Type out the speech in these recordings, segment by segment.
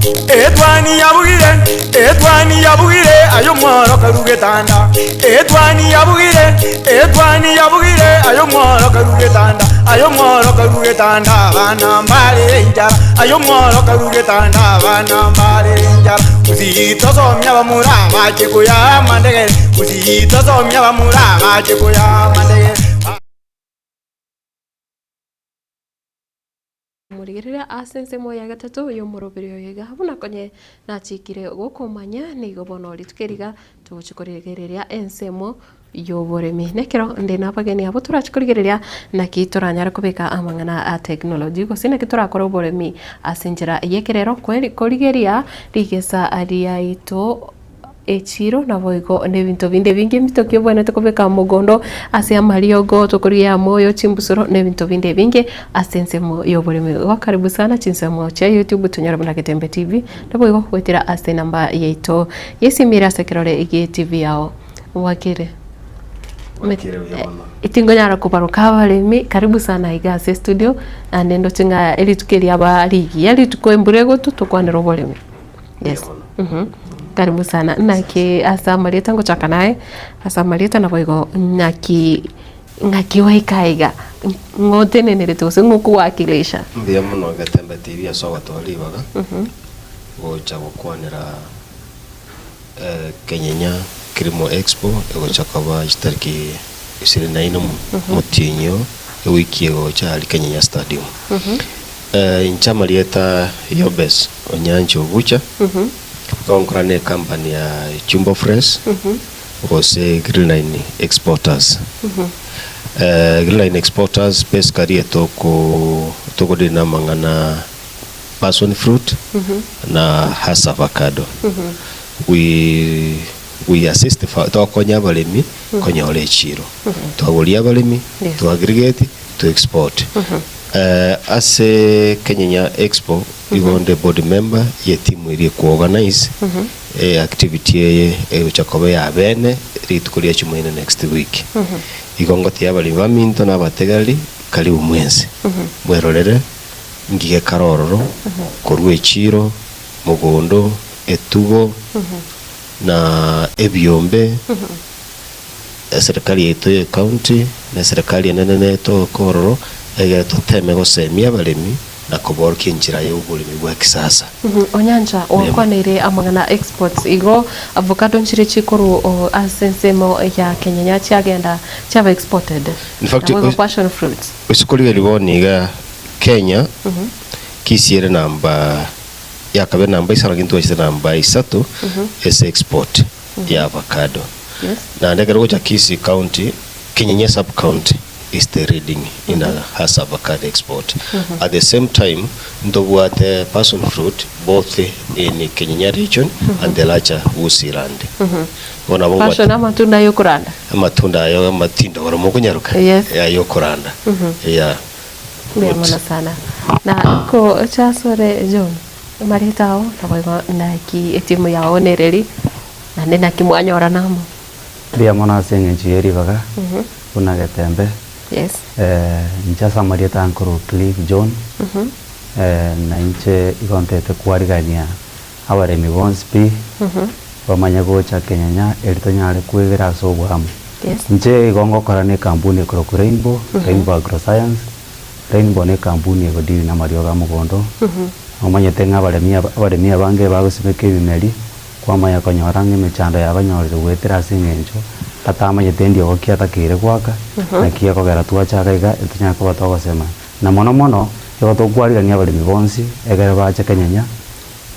Etwani yabugire ayo mworo karugetanda. Etwani yabugire ayo mworo karugetanda. Ayo mworo karugetanda bana mbale njara. Ayo mworo karugetanda bana mbale njara. Uzito somya bamura bakikuya mandege. Uzito somya bamura bakikuya mandege. Murigirira asense moya gatatu yo murobero yega habuna konye nachikire gukomanya nigo bonori tukeriga tuchikorigereria ensemo yoboremi nekero ndina bageni abo turachikorigereria nakitoranyara kubika amangana a technology gosina kitorakora oboremi asenjera yekerero kweri korigeria rigesa aria ito echiro na boigo ne bintu binde bingi mitokyo bwana tukobeka mugondo asia mariogo tukuria moyo chimbusoro ne bintu binde bingi asense mo yoboremi wakaribu sana chinsemo cha YouTube tunyara buna Getembe TV ndaboigo kwetira ase namba yeito yesimira sekirore igi TV yao wakire itingonyara kubaruka baremi karibu sana igase studio andendo tinga elitukeria barigi yalitukoembure tukwanero boremi yes karibu sana naki asamalieta ngochaka naye asamalieta na boigo ngaki waikaiga ngote nenere tose ngoku wakilisha mbia muno Getembe TV asoga twalibaga gocha gukwanira Kenyenya Kirimo Expo gochaka ba itariki 29 mutinyo wiki gocha ali Kenyenya Stadium inchamalieta Yobes Onyancho Bucha Konkrane company ya Chumbo Fresh ose Greenline Exporters Greenline Exporters pescaria toko dina mangana passion fruit na has avocado we assist to konya balemi konya ole chiro to agolia balemi to aggregate to export ase Kenyenya Expo igonde board member ye team iri ku organize activity uchakobe ya bene ritukulia chumene next week igongo tia bali baminto na bategali kali umwense mwerorere ngige karororo korwe chiro mugondo etugo na ebyombe serikali yetu county na serikali nene to kororo ege tuteme gosemia balemi na kuborki njira y'uburimi bwa kisasa onyanja wakwanire amagana exports igo avocado nchire chikuru asensemo ya Kenyenya cyagenda cyaba exported in fact passion fruits usikuri liboniga Kenya kisiere namba yakabe namba isaragintu wese namba isatu es export ya avocado na ndegero cha Kisii county Kenyenya sub county is the reading in a has avocado export. At the same time, the passion fruit both in Kenyenya region and the larger Usi land. Passion amatunda yokuranda. Amatunda yo matindo waramukunyaruka. Ya yokuranda. Yeah. Mwana sana. Na ko chasore John. Maritao na ki etimu ya onereri na nena kimwanyora namo. Bia mwana senge jieri baga. Kuna Getembe. Yes. Njasa Marieta Ankoro Cliff John. Na inche ikontete kuarigania abaremi bonspi. Bamanya gocha Kenyenya eritonyare kwegera sobwamu. Yes. Nche igongo korane kampuni koro Rainbow, Rainbow Agroscience. Rainbow ne kampuni egodiri na marioga mugondo. Omanya tenga abaremi abange bagosibeke bimeri kwamanya konyorange mechando yabanyorire gwetera singenjo tatama yetendi okia takire gwaka na kia kogera tuachaga iga etunya ko batogosema na mono yo tokwarigania abaremi bonsi egere bacha Kenyenya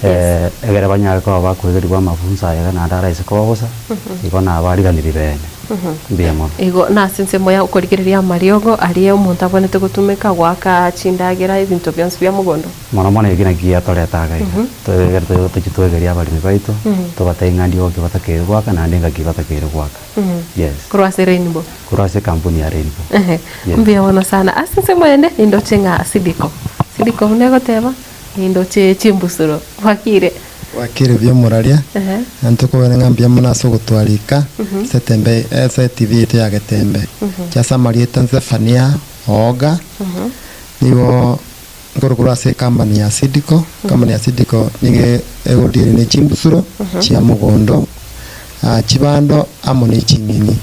egere banyare ko bakwegerwa mafunza yaga na ndara ise kogosa igona abariganiri bene ndiamo igo na sense moya ukorigereria mariogo ariye umuntu abonete gutumika gwaka chindagera ibintu byonse bya mugondo mono igina kia toretaga iga twegere tuchitwegeria abaremi baito tubatengandi oki batakire gwaka na ndenga kibatakire gwaka yes kurwase Rainbow kurwase kampuni ya Rainbow mbia wana sana asense moya ne indo chenga sidiko unego teba indo chimbusuro wakire byo muraria antuko ngambia munaso gutwarika setembe TV ya Getembe cyasa Marieta Zefania Oga nibo ngorokora ase company ya Sidiko company ya Sidiko nige egodire ne chimbusuro chia mugondo chibando amo ne chinyinyi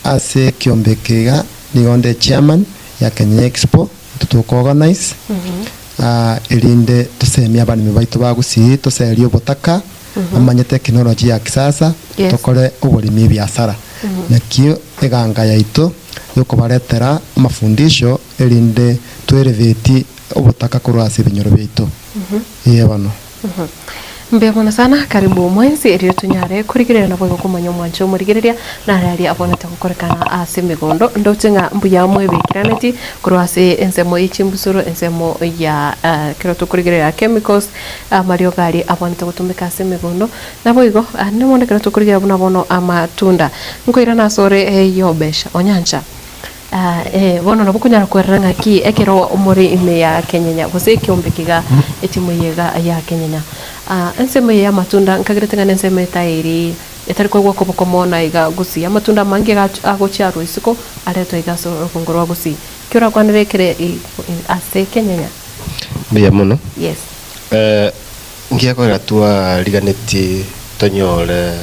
ase kiombekega nigonde chairman ya Kenya Expo tutuko organize elinde tusemia abanimi baitu bagusi tuserio botaka amanye teknology ya kisasa tokore uburimi biashara nakio eganga yaito yokubaretera amafundisho elinde tuelevate ubutaka kurwasa ibinyoro baitu bano mbebona sana karibu mwenzi eri tunyare kurigirira nabo kumanya mwancho murigiriria na rari abonete gukorekana ase migondo ndotenga mbuya mwe bikiraneti kurwase ensemo ichimbusuro ensemo ya kiro tukurigirira chemicals mario gari abonete gutumika ase migondo nabo igo nemone kiro tukurigirira buna bono amatunda nkoira na sore yobesha onyancha bono nabo kunyara kweranga ki ekero umuri ime ya Kenya gose kiombekiga etimu yega ya Kenya enseme ya matunda nkagiretanga enseme tairi etari kwa goko mona iga gusi amatunda mangi agochiaro isiko areto iga so kongorwa gusi kiora kwanerekere ase Kenya biya muno yes ngia ko ratua liganeti tonyole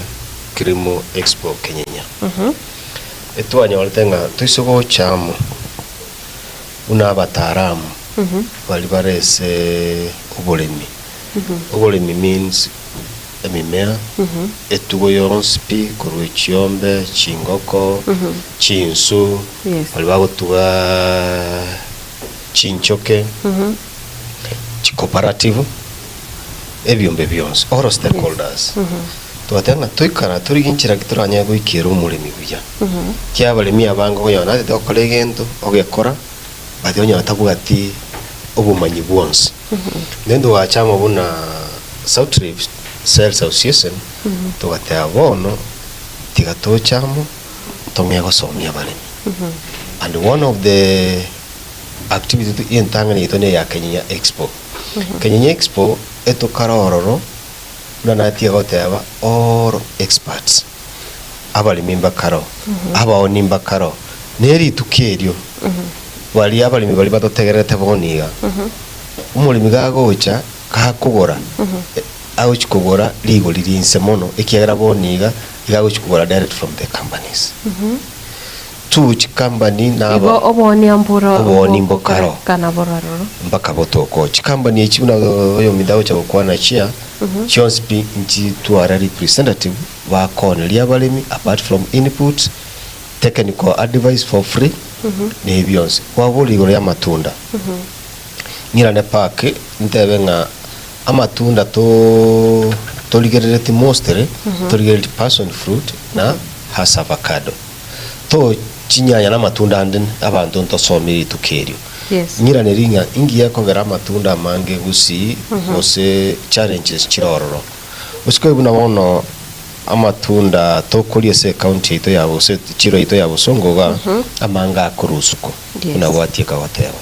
Kilimo Expo Kenya etwanya tenga tuisoko chamo una bataramu bali barese ubolemi ubolemi means emimea etugo yonspi kurwe chiombe chingoko chinsu bali bagotuga chinchoke cooperative ebyombe byonse all stakeholders tuwatenga tuikara turiginchira gituranya gwikira umurimi buya kyabalemi abango oyona ate okole gento ogekora bati onya batagugati obumanyi bwonse nendo wachama buna South Rift Sales Association tugatea bono tigatochamo tomya gosomya balemi and one of the activity yentangani itone ya Kenya Expo Kenya Expo eto karororo na tia goteba all experts abali mimba karo aba nimba karo neri tukerio wali abali mibali batotegerete boniga umulimi gagocha kakugora aho chikugora ligo lirinse mono ekiagara boniga igago chikugora direct from the companies tu chikambani na aba oboni amburo oboni mbokaro kana boraro mpaka botoko chikambani ekibuna oyo midawo cyabokwana chia chonspi nti tuara representative wa kone liabalemi apart from input technical advice for free ne byonse wabuli gore amatunda ngira ne park ntebenga amatunda to ligerete mostere to ligerete passion fruit na has avocado to chinyanya na matunda anden abantu ntosomiri tukerio ngira neringa ingiye kongera amatunda mange gusi ose challenges chirororo usiko ibuna bono amatunda to kuri ese county ito yabo se chiro ito yabo songoga amanga kurusuko una watie ka watero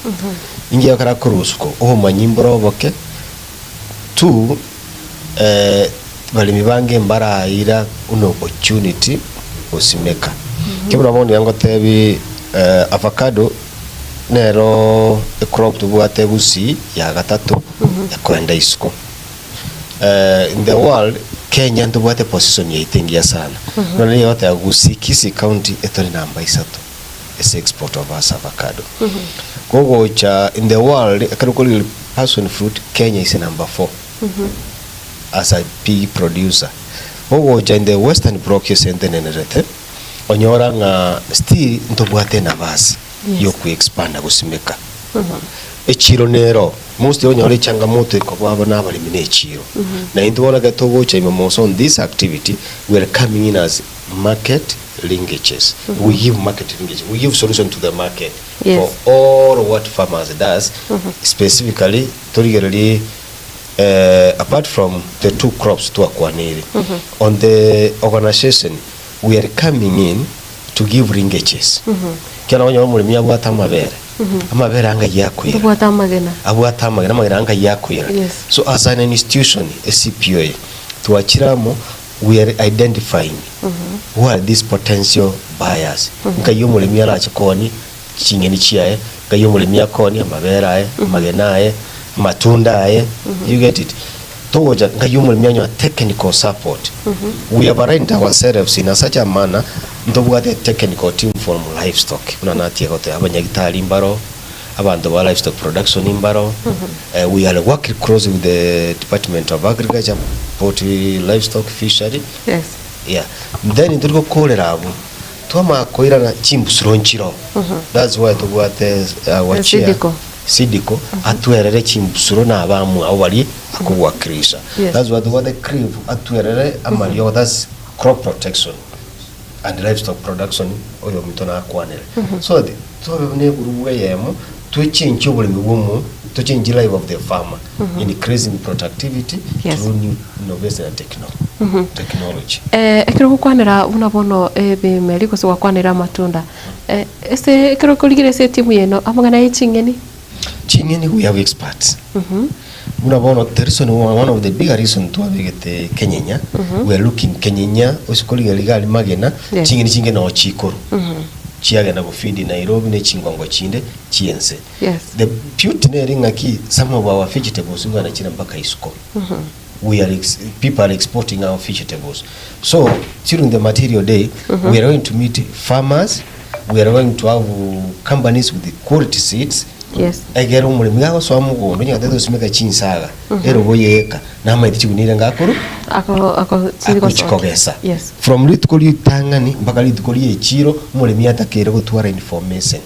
ingiye kara kurusuko o manyimbro boke tu bali mibange mbara ira uno opportunity osimeka kibuna bono yango tebi avocado nero crop to bwate busi ya gatatu yakwenda isuko in the world Kenya ndo bwate position ya itengia sana none yote agusi Kisii county etoni namba 3 as export of avocado gogo cha in the world akari passion fruit Kenya is number 4 as a big producer gogo cha in the western bloc yesente nenerete onyora nga still ndo bwate na basi yo ku expand gusimeka echiro nero most onyore changamoto ko baba nabali mine echiro na indibona gatogo cha imoso on this activity we are coming in as market linkages we give market linkages we give solution to the market for all what farmers does specifically particularly apart from the two crops to akwaniri on the organization we are coming in to give linkages kana onyo mulimi abwata amabere amabere anga yakwira abwata amagena amagena anga yakwira so as an institution a CPOA tuachiramo we are identifying who are these potential buyers nkayo mulimi ara chikoni chingeni chiae kayo mulimi akoni amabera aye magena aye matunda aye you get it toja kayo mulimi anyo technical support we have arranged ourselves in such a manner ndobuga the technical team from livestock kuna natie gote abanyagitari mbaro abantu ba livestock production imbaro we are working closely with the Department of Agriculture, Poultry, Livestock, Fishery. Yes. Yeah. Then turiko kolera abo twama koira na chimbusuro nchiro. That's why to what wachia Sidiko atwerere chimbusuro na abamu awali akubwa krisha. That's why to what the crib atwerere amalio, that's crop protection and livestock production oyo mitona akwanere. So the ne guruwe yemo to change obulimi bwomu, to change the life of the farmer, increasing productivity through new innovation and technology. Ekero gukwanira unabono ebimeri gose gukwanira matunda. Ese ekero kuligire se timu yeno amangana y'Chingeni? Chingeni we have experts. Unabono the reason one of the bigger reason to get Kenya, we are looking Kenya osikolige ligali magena Chingeni no chikoro. Chiagana go feed in Nairobi ne chingwango chinde chiense. Yes. The beauty neringa ki some of our vegetables ngana china mpaka isoko. We are people are exporting our vegetables. So during the material day, we are going to meet farmers. We are going to have companies with the quality seeds. Yes. Egero mulimi gago so amugo ndo nyaka simeka chinsaga. Ero boyeka na maiti chigunira ngakuru. Ako chikogesa. Yes. From litukoli tangani mpaka litukoli echiro mulimi atakere gutwara information.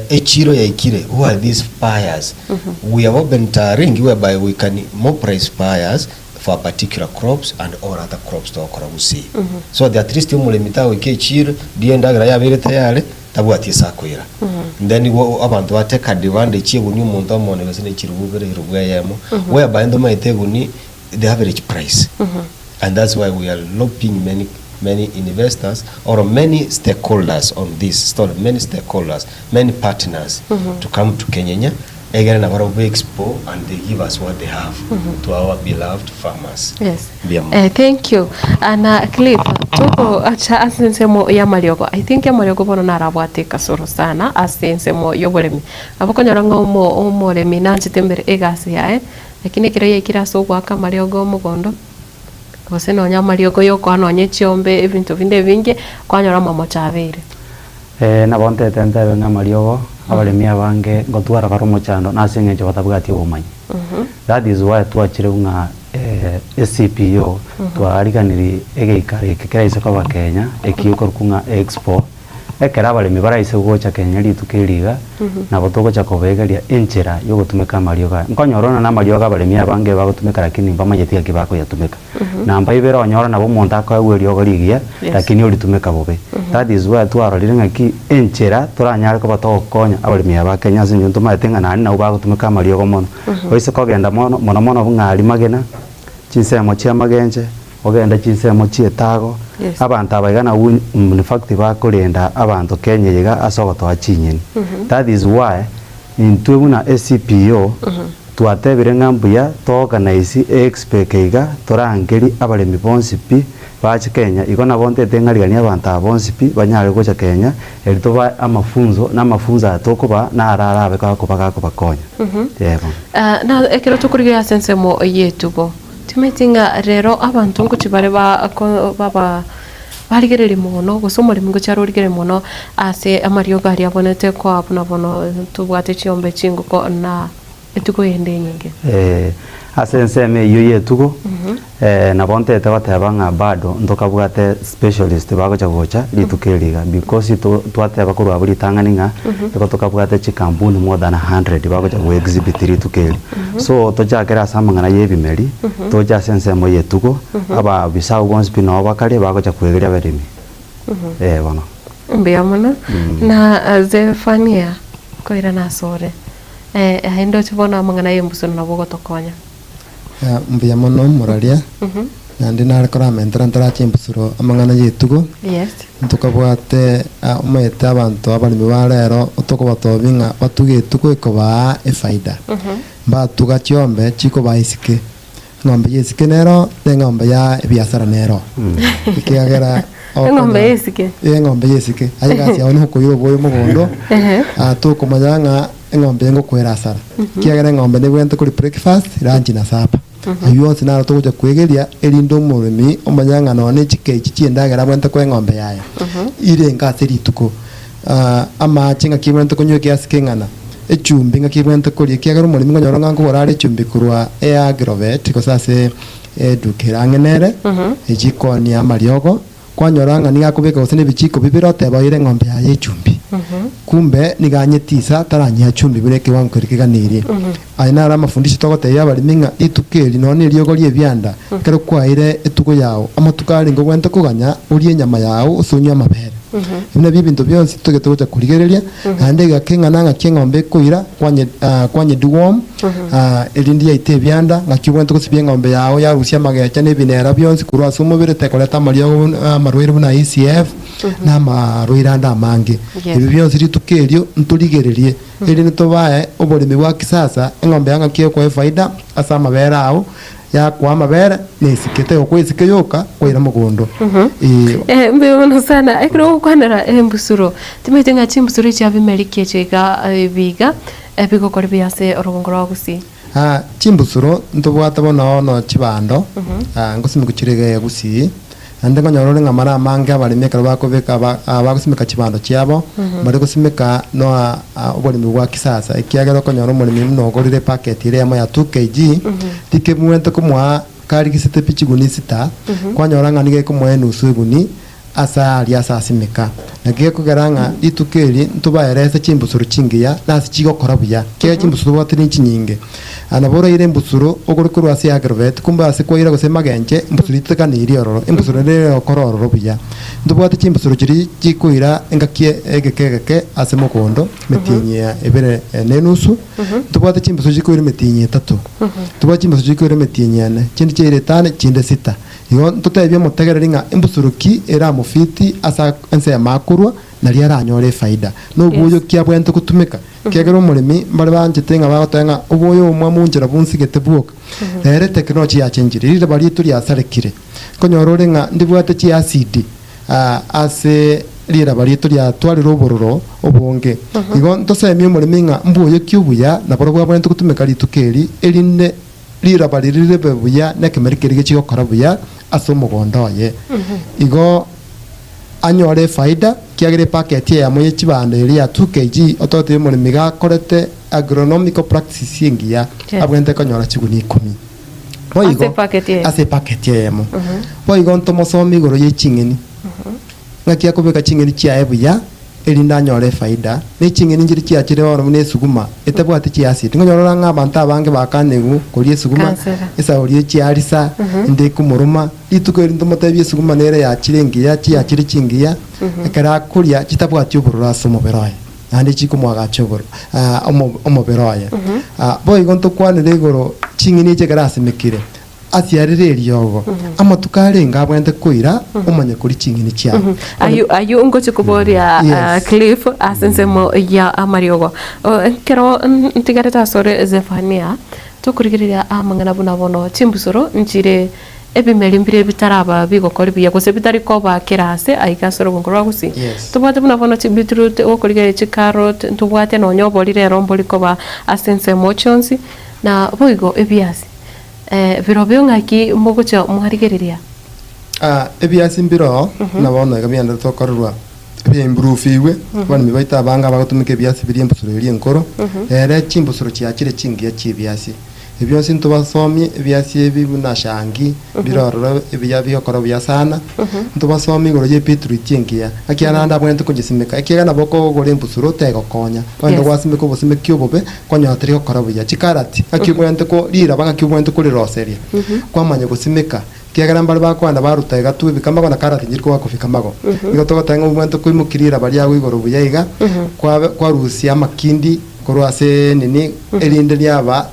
Echiro ya ikire, who are these buyers? We have opened a ring whereby we can more price buyers for particular crops and all other crops to okurabusi. So that at least mulimi tawe ke echiro dienda gra ya bere tayare tabuati sakwira. Then abantu bateka advantage y'ubunyu umuntu amone gasene kirububere rubwayemo whereby ndo mayiteguni the average price. And that's why we are lobbying many investors or many stakeholders on this story, many partners to come to Kenya again our expo and they give us what they have to our beloved farmers. Yes. Thank you. And Cliff, tuko acha asensemo ya Mariogo. I think ya Mariogo bono narabwate kasoro sana asensemo yoboremi. Abako nyoranga umoremi nanchitembere egasi yae. Lakini kireye kiraso gwaka Mariogo mugondo. Gose no nya Mariogo yoko anonye chiombe ebintu binde binge kwanyora mama chavere. Na bonte tentebe nga Mariogo abalemi abange ngotwara karomo chando nasinge nje batabwati umanyi. That is why twachire nga SCPO twariganiri egeikare kekera isoko ba Kenya ekiyukor kunga expo ekera abalemi baraise gocha Kenya litukiriga na botoko cha kobegeria enchera yo gutumeka Mariogo nkonyorona na Mariogo abalemi abange bagutumeka lakini bamanyeti akibako yatumeka na mbaibera onyora nabo muntu akaweri ogorigia lakini ulitumeka bobe. That is why twarorire ngaki enchera turanyara ko batokonya abalemi aba Kenya zinyu tumatenga nani na bagutumeka Mariogo mono oise kogenda mono bungari magena chinsemo chia magenje ogenda chinsemo chietago abantu abaigana in fact bakurenda abantu Kenya yiga asogoto achinyeni. That is why intwebuna SCPO twatebire ngambuya to organize expo keiga torangeri abalemi bonsipi bachi Kenya igona bonte tengarigania abantu abonsipi banyare gocha Kenya eritoba amafunzo atokuba na arara abeka bakonya. Yebo. Na ekero tukuriga sensemo yetubo timetinga rero abantu ngo chibare baba barigerere muno gusoma limingo cyarorigere muno ase Mariogo ari abonete ko abona bono tubwate chiombe chinguko na etuko yende nyinge asenseme iyo yetugo na bonte tabatebanga bado ndokabwate specialist bagocha gocha litukeriga because twateba ko rwaburi tanganinga tukabwate chikampuni more than 100 bagocha go exhibit litukeri so tojakera samangana yebimeri toja sensemo yetugo aba bisau gonspin obakare bagocha kwegeria berimi bono mbiyamana na Zefania koira na sore hendo tibona mangana yembuso na bogo tokonya mbuya mono muraria nandi narakora mentera ntara chimbusuro amangana yetugo ntukabwate umete abantu abalimi barero utokobatobinga batugetuko ikoba efaida batuga chiombe chiko baisike ngombe yesike nero ngombe ya biashara nero ikigera eng'ombe yesike eng'ombe yesike aye gasi yao no koiro boyo mugondo tukumanya ng'a eng'ombe ngokwera asara kiagera eng'ombe nibwente kuri breakfast lunch na supper ayo yonse naro tuguja kwegeria erinde omurimi omanya ng'a none chike chiendagera bwente kwa eng'ombe yayo ire ngase rituko amache ng'a kibwente kunywa kiasi king'ana echumbi ng'a kibwente kuria kiagera omurimi ngonyora ng'a nkogora are echumbi kurwa agrovet gosase edukira ng'enere ejikoni ya mariogo kwanyora ng'a nigakubeka gose na ebichiko bibere oteba ire eng'ombe yaye echumbi kumbe niganyetisa taranyia chumbi bure kiwango kirikiganirie aye nara amafundisho togoteia abarimi ng'a ituko eri none eriogoria ebianda kero kwaire etuko yao amatuko aringo gwente koganya orie enyama yao osonywa amabere bina bibinto byonsi tugete gocha kurigereria ande gakeng'ana ng'a kieng'ombe ekoira kwanye deworm erindi yaite ebianda ng'aki gwente gosibia eng'ombe yao yarusia amagecha na ebinera byonsi korwa ase omobere tekoreta amariogo amarwaire buna ECF na amarwaire ande amange ebio byonsi rituko erio ntorigererie eri nitobae oboremi bwa kisasa eng'ombe yanga kiekwae faida ase amabere ao yakwa amabere nesikete okwisike yoka kwaira mugondo mbibono sana ekero kwanera embusuro timete ng'a chimbusuro chia bimerikie chiga biga bigokora biase orugongo rwa gusi chimbusuro ntobwata bono ono chibando ngosimika chirege gusi ande ngonyora ng'a mara amange abarimi ekero bakobeka bagosimika chibando chiabo bari gosimika no oborimi bwa kisasa ekiagera okonyora omorimi muna ogorire packet ire yamo ya 2 kg tikemwente kumwa karigisite pichiguni sita kwanyora ng'a nigekumwa enusu eguni asa ali asasimika nagekogera ng'a rituko eri ntobaerese chimbusuro chingiya nasi chigokora buya kega chimbusuro bwatiri chinyinge anabora ire mbusuro ogorikorwa ase agrovet kumbe ase kwaira gose magenche mbusuro itekaniri ororo embusuro rero okora ororo buya ntobwate chimbusuro chiri chikoira engakie egekegeke ase mogondo metinyia ebere nenusu ntobwate chimbusuro chikoira metinyia 3 ntobwate chimbusuro chikoira metinyia 4 chindi chire 5 chinde 6 igo ntotebia motegereri ng'a embusuruki era mufiti asa ense makurwa na ria ranyore faida no buyo kia bwente kutumika kiagera omurimi mbare banjete ng'a bagotenga obuyo omwa munjira bunsigete bwoka rere technology ya change rire bari turi asarekire konyora ore ng'a ndibwate chi acid ase rira bari turi atwari robororo obonge igo ntosemi omurimi ng'a mbuyo kiubuya na boro bwa bwente kutumika ritukeri erinde rira bari rire bebuya nekemerikeri gechigokora buya ase omogondo oye igo anyore faida kiagere packet ya moye chibando eri ya 2 kg otote omorimi gakorete agronomical practice ingiya abwente konyora chiguni 10 boigo ase packet yemo boigo ntomosomi igoro ye ching'eni ng'aki akobeka ching'eni chiaye buya erinda anyore faida ne ching'eni njiri chiachire oro mune suguma etebwate chiacid ngonyora ng'a abantu abange bakanegu korie suguma esa orie chiarisa inde kumuruma ituko erinda motebie suguma nere yachire ngiya chiachire chingiya ekara kuria chitabwate obororo ase omoberoye ande chikomwaga choboro omoberoye boigo ntokwanire igoro ching'eni chekara asemekire asiarire eriogo amatuka arenga abwente koira omanye kuri ching'eni chiao ayu ngoche kuboria cliff asensemo ya amariogo kero ntigareta sore Zefania tukurigiria amangana buna bono chimbusoro nchire ebimeri mbire bitaraba bigokora biya gose bitari ko bakirase aikasoro ngorwa gusi tubate buna bono beetroot okurigiria chi carrot tubate no nyoborire rombori ko ba asense mochons na boigo ebiasi birobyo ng'aki mugocha mwarigereria ebiasi mbiro nabono gabianda tokorwa bya improve iwe bani mibaita abanga bagotumika ebiasi biri embusuro eri enkoro ere chimbusuro chiachire chingiya chibiasi ebyosi ntobasomie ebiasi ebi buna shangi birororo ebiya bigokora buya sana ntobasomie igoro ye beetroot engiya akiananda bwente kugisimika ekiga nabo kogora embusuro tegokonya wenda gwasimika obosimeki obobe konyoteri gokora buya chikarati akibwente ko rira banga kibwente kuri roseria kwamanya gusimika kiagera mbali bakwanda baruta igatu ibikamago na karati nyiri kwa kufikamago igo togotenga ubwente kwimukirira bali yago igoro buya iga kwa rusia makindi korwase nini erinde lyaba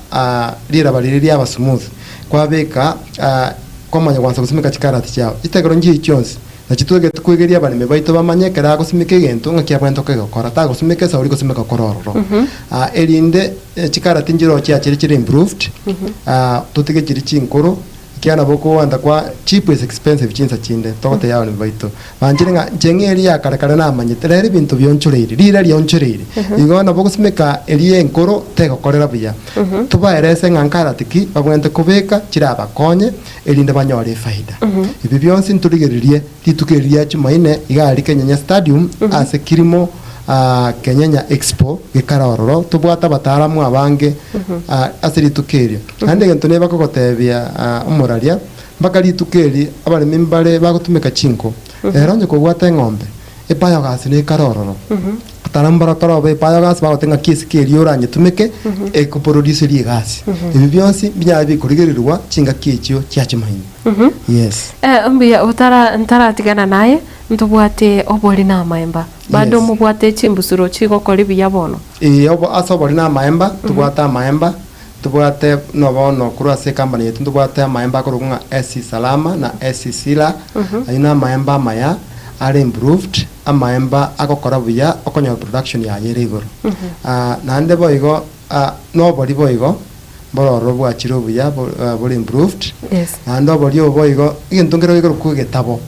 lira bali lyaba smooth kwabeka komanya kwanza gusimika chikarati chao itegero nji chonsi na chituge tukwegeria bali mebaito bamanye kera gusimika egento ng'akia bwento kegokora ta gusimika sauri gusimika kororo erinde chikarati njiro chiachire chire improved tutige chiri chinkoro kiana boko anda kwa cheap is expensive chinsa chinde tote yao ni baito banjiringa jengeri ya karekare na manyete rero bintu byonchurire rira ryonchurire igona boko simeka elie enkoro tego korera buya tubaerese ngankara tiki babwente kubeka chira bakonye elinde banyore faida ibi byonsi nturigererie litukeria chumaine igari Kenya Stadium ase kirimo Kenya Expo gikarororo tubwata bataramu abange asiri tukeria ande gento ne bakogotebia umuraria bakari tukeri abari mimbare bagutumika chinko eronye kugwata ngombe epayo gasi ne karororo tarambara karobe epayo gasi bagotenga kisikeri oranye tumike ekuproduce ri gasi ibi byonsi byabi kurigerirwa chinga kichyo cyachimaini yes mbia utara tigana naye ntubwate obori na maemba bado mubwate chimbusuro chigo kori biya bono obo asobori na maemba tubwata maemba tubwate no kuru ase company yetu tubwate maemba kurunga SC Salama na SC Sila ayina maemba maya are improved amaemba akokora buya okonya production ya yerigoro na nde boigo no bori boigo bororo bwachiro buya bori improved and obori oboigo igentongero igoro kugetabo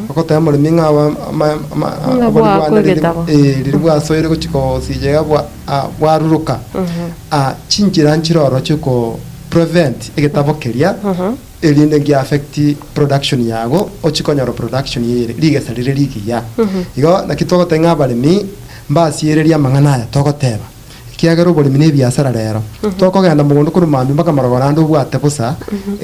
okota muri minga bwa soire kuchiko sijega bwa ruruka chinjira nchiroro chuko prevent igetabo keria elinde ngi affect production yago ochikonyoro production yere ligesalire ligiya igo nakitoko tenga balimi mbasiereria mangana ya tokoteba kiagero boli mine biasara rero tokogenda mugondo kurumambi mpaka marogorando bwate busa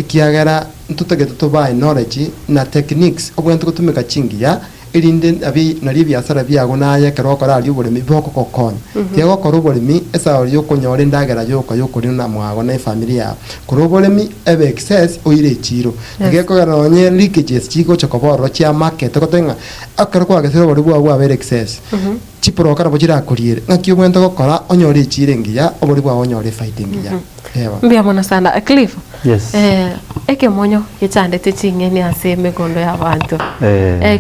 kiagera ntutege tubai knowledge na techniques ogwento kutumika chingiya elinde abi nari biasara byago naye kero kora ari boli miboko kokon kiago koro boli mi esa yo konyore ndagera yo kuri na mwago na familia koro boli mi ebe excess oire chiro ngeko garonye leakages chiko chokoboro chia market kotenga akero kwa gesero boli bwa ebe excess chiporo kana bojira kuriere ngakyo mwento gokora onyore chirengiya obori bwa onyore fightingiya mbia mona sana Cliff yes eke monyo gichandete chingeni ase megondo ya bantu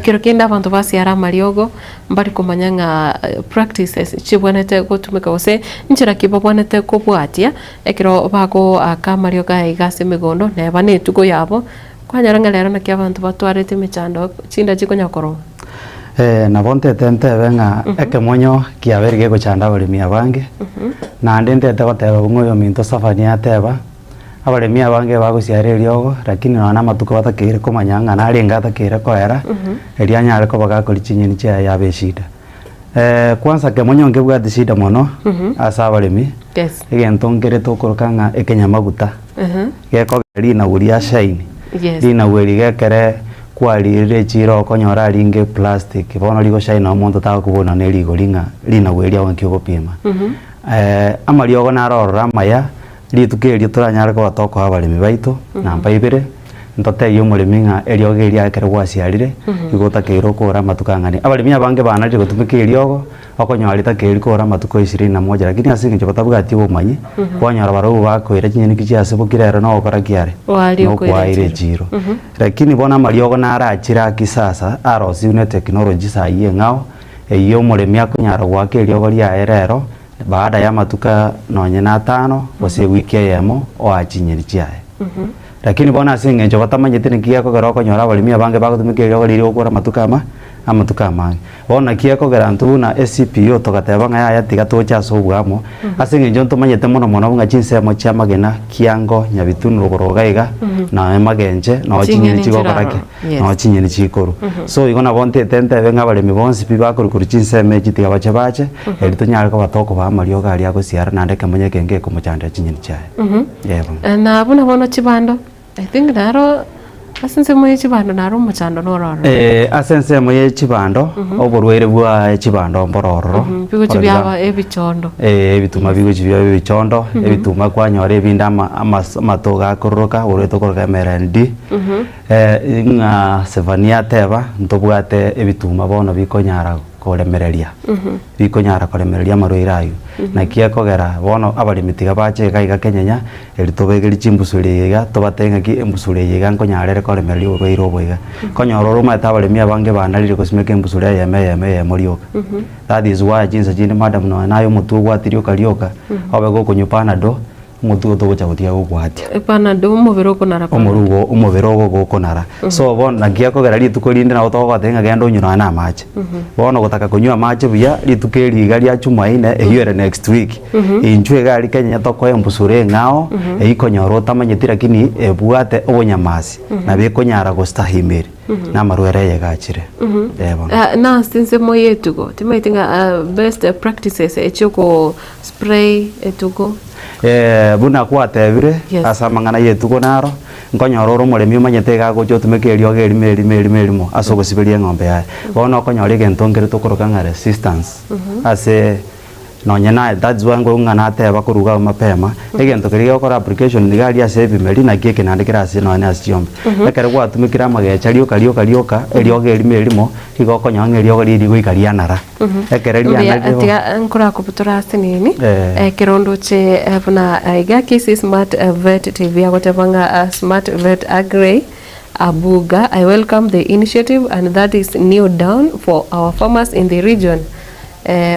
kiro kinda bantu basiara mariogo mbari kumanyanga practices chibonete gotumika ose nchira kibabonete kubwatia ekiro bako akamarioga igase megondo ne bane tugo yabo kwanyaranga lero na kyabantu batwarete michando chinda chikonyakoro na bonte tente benga eke monyo kiaberige gochanda bali mia bange na ndente tegoteba bungoyo minto safani ateba abale mia bange bagusiare ryogo lakini na matuko batakire komanyanga na ari ngata kire koera erianya ariko bagakora chinyeni cha yabeshida kwanza ke monyo ngebwa dishida mono asa balemi yes egento ngere tokorokanga ekenya maguta geko rina uria shine rina weri gekere kwalire chiro konyora ringe plastic bono ligo shine omonto ta kubona ne ligo linga lina weri awankyo gopima amariogo na rorora maya litukerio turanyara ko batoko abalimi baito na mbaibere ntote yo mulimi nga eriogeria akere gwasiarire igota keiro kora matukangani abalimi abange banarije gutumikerio okonyora takeri kora matuko 21 lakini asinge chobatabugati obumanyi kwanyara baro bakwira kinyeni kichase bukirero no okora kiare no kwaire jiro lakini bona mariogo na arachira kisasa arosi une technology saie ngao eyo mulimi akonyara gwakerio gori aerero baada ya matuka nonye na 5 wase wiki yemo oachinyeri chiae lakini bona singe njo batamanyete nikiako garoko nyora balimi abange bagutumikira gori okora matuka amatuka mangi bona kiako garantu na SCPO togateba nga ya tiga tocha sobwamo asinge njo ntomanyete mono bunga chinsemo cha magena kiango nyabitunu rogorogaiga na emagenje na chinyeni chigokorake na chinyeni chikoro so igona bonte tente benga balimi bonsi bibakuru kuri chinseme chitiga bache elitonyariko batoko ba marioga ali agosiara na ndeke monyeke ngeke kumuchanda chinyeni chae yebo na buna bono chibando I think naro asense moye chibando naro muchando nororo asense moye chibando oborwere bwa chibando mbororo bigo chibyaba ebichondo ebituma bigo chibyaba ebichondo ebituma kwanyore ebinda amatoga akoroka oreto koroka merendi inga sevania teba ntobwate ebituma bono bikonyara koremereria bikonyara koremereria maroirayo na kiakogera bono abalimitiga bache gaiga kenyenya eritobegeri chimbusuriga tobatenga ki embusuriga nkonyarere koremereria obeiro boiga konyororo mata abalimi abange banarire kosimeke embusuriga yeme morioka that is why jinsa jine madam no nayo mutu gwatirio karioka obego konyupana do mutu tugucha gutia gukwatia ipana ndo mubiro kunara umubiro gukunara so bona giako gara rituko rinde na utogo tenga gendo nyura na maji bona gutaka kunywa maji buya rituke rigaria chumaine ehiere next week injwe gari Kenya toko embusure ngao eikonyoro tamanyitira kini ebuate obonyamasi na bikonyara gustahimiri na marwere yegachire na since moyetugo timaitinga best practices echoko spray etugo buna kwatebire asa mangana yetugo naro nkonyororo muremi umanyete gagocho tumekerio gerimmo asogosiberia ng'ombe yae bona konyore gentongere tukoroka nga resistance ase nonyena that's why ngona ateba kuruga mapema egento kiri gukora application ndigari ase bimeri na kike nandikira ase no ane asiombe ekere gwatumikira magecha rioka erioge erimmo igokonyoanga erioge riri guikaria nara ekere riana atiga nkora kuputura ase nini kirondo che buna iga kisi smart vet tv agotebanga smart vet agri Abuga. I welcome the initiative and that is new down for our farmers in the region.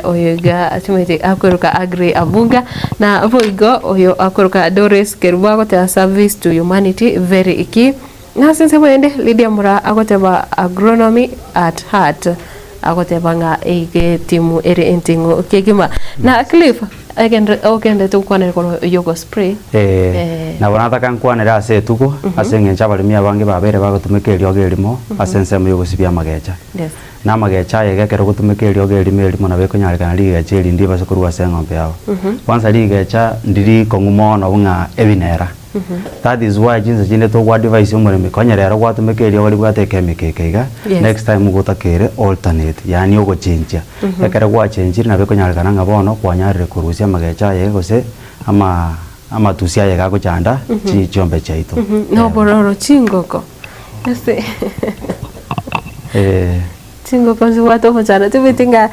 Oyoga atumete akoroka agri Abuga na oigo oyo akoroka Doris Keruba gote service to humanity very key na since wende Lydia Mura agoteba agronomy at heart agotebanga ege timu ere entingo kegima na Cliff agende tukwane kono yogo spray na bonata kan kwanera ase tuko ase ngencha balimi abange babere bagotumekerio gerimo ase nsemo yogo sibya magecha na magecha yegekero gutumekerio gerimo na bekonyarikana ligecha ndi basukuru ase ng'ombe yao kwanza ligecha ndiri kongumo no bunga ebinera that is why jinze jine to gwa device umurimi konyerero gwatumekerio bari bwatekemekekeiga next time gutakere alternate yani ugo change ekere gwa change na bekonyarikana ngabono kwanyarire kurusia magecha yegose ama tusia yega kuchanda chi chombe chaito no bororo chingoko ese chingoko nzi watu kuchana tubitinga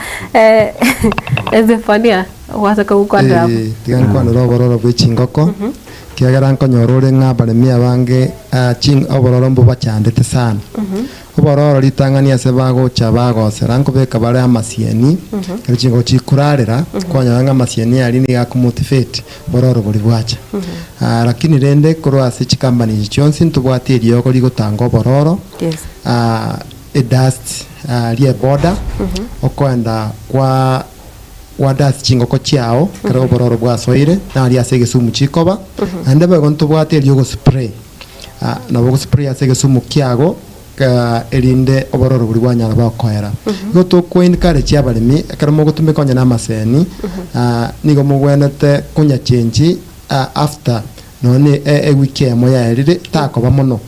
Ezefania wataka ukwanda tigan kwanda ro bororo bwe chingoko kiagera nkonyorore ng'abaremi abange ching obororo mbo bachandete sana obororo ritangania se bagocha bagosera nkobeka bare amasieni chingo chikurarira kwanyanga amasieni ali ni gakumotivate bororo buri bwacha lakini rende koro ase chikambani chionsi ntubwatiri yoko ligotanga bororo a dust lie border okwenda kwa wadas chingoko chiao kero bororo bwa soire na ali asege sumu chikoba ande bagonto bwate lyogo spray na bogo spray asege sumu kiago ka elinde obororo buri bwanyala bakoera goto coin kare chiabalimi kero mogo tumekonya na maseni nigo mugwenete kunya change after none a week moya erire takoba mono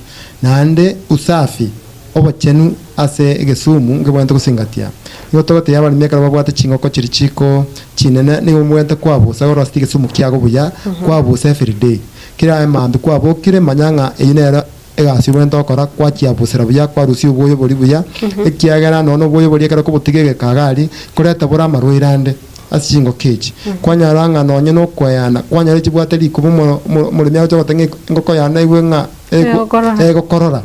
nande usafi obachenu ase egesumu ngebwente kusingatia yotogote yabali meka babwate chingoko chirichiko chinene ni umwente kwabusa oro stige sumu kiago buya kwabusa every day kira emambi kwabo kire manyanga eyinera egasi wento okora kwachia busera buya kwarusi uboyo buri buya ekiagera nono boyo buri ekara kubutigege kagari kureta bura marwirande asichingo kechi kwanyaranga nonye no kwayana kwanyara chibwate likubo muri myacho gotenge ngoko yana iwenga ego korora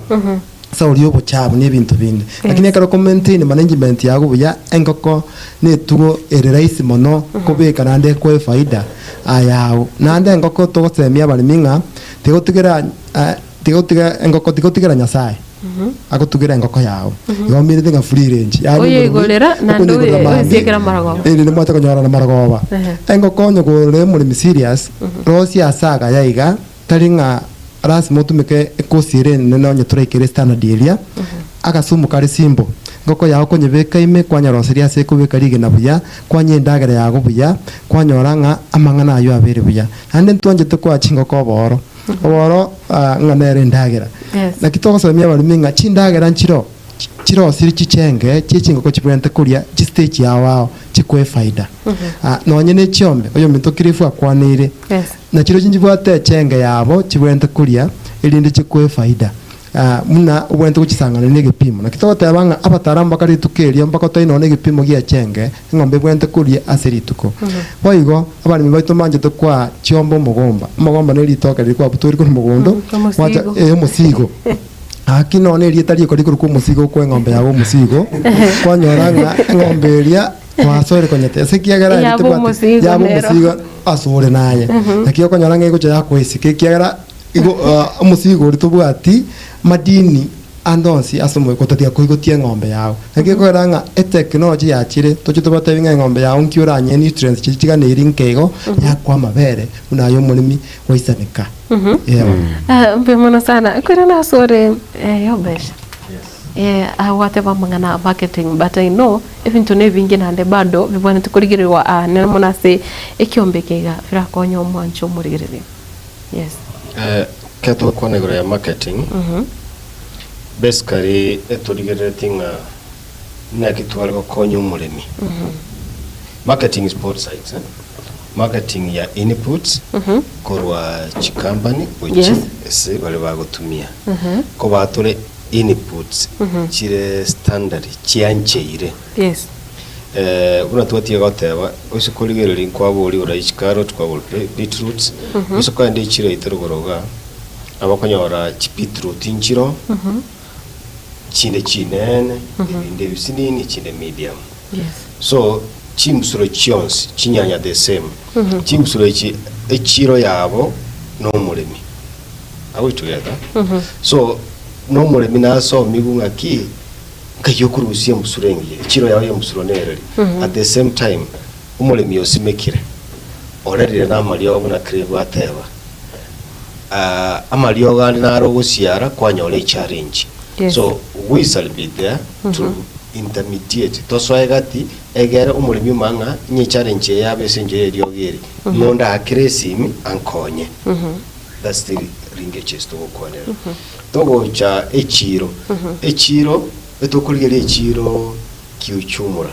saurio bochabu ni bintu bindi lakini akaro comment management yago buya engoko ne tugo ereraisi mono kubeka nande ko faida ayao nande engoko to semia bali minga tigotigera engoko tigotigera nyasaye agotugira engoko yao yomire tinga free range oye igolera nando yekera maragoba ni mwata konyora na maragoba engoko nyogore muri serious rosi asaga yaiga taringa ras motumeke ekosire nene onye turekere standard area agasumu kari simbo ngoko yaho konyebeka ime kwanyaroseria se kubeka rige na buya kwanyendagera yago buya kwanyoranga amangana ayo abere buya ande ntonje tukwa chingoko boro oboro nganere ndagera na kitoko somia bali minga chindagera nchiro siri chichenge chingoko chibwente kuria chi stage yawo chikwe faida nonye ne chiombe oyo minto kirifu akwanire na chiro chinjibwate chenge yabo chibwente kuria elinde chikwe faida muna ubwente kuchisangana ne gipimo na kitoko tabanga abataramba kari tukeria mpaka toino ne gipimo gia chenge ngombe bwente kuria aserituko boigo abali mbaito manje tukwa chiombo mugomba ne litoka likuwa buturi kun mugondo wacha musigo akino ne rieta liko likuru ku musigo ko ngombe yago musigo kwanyoranga ngombe ria wasore konyete sekiagara Yabo musigo yabo nero. musigo asore naye nakio konyora ngego cha yakwisi kiagara igo musigo ritubwati madini andonsi asomo kotatia kuigotia ng'ombe yao nakio koranga technology yachire tochitobata binga ng'ombe yao nkiura nye nutrients chichiga ne iringego yakwa mabere unayo mulimi waisanika mbe mono sana kwira na sore yobesha awate bamangana marketing but I know even to nevingi nande bado bibone tukurigirirwa ne mona se ekiombe kega fira konyo mwancho murigiriri yes keto konegro ya marketing basically eturigirire tinga na kitwara konyo murimi marketing is both sides marketing ya inputs korwa chikambani which is wale bagotumia ko batore inputs chire standard chiancheire yes una tuatia goteba usikoligereri kwaburi uraich carrot kwaburi beetroots usokande chire iterugoroga abakonyora beetroot inchiro chinde chinene inde bisinini chinde medium yes so chimusuro chionsi chinyanya the same chimusuro chi echiro yabo no mulemi awo together so no mulemi naso migunga ki kayokurusie musurengi chiro yawe musuro nereri at the same time umulemi yosimekire orerire na mariyo buna krebo ateba amariyo gandi naro gusiara kwanyole challenge so we shall be there to intermediate toswaegati egera umulimi manga nye challenge yabe senje ryogeri nonda akresimi ankonye that's the ringeches to konera togo cha echiro etokuligere echiro kiuchumura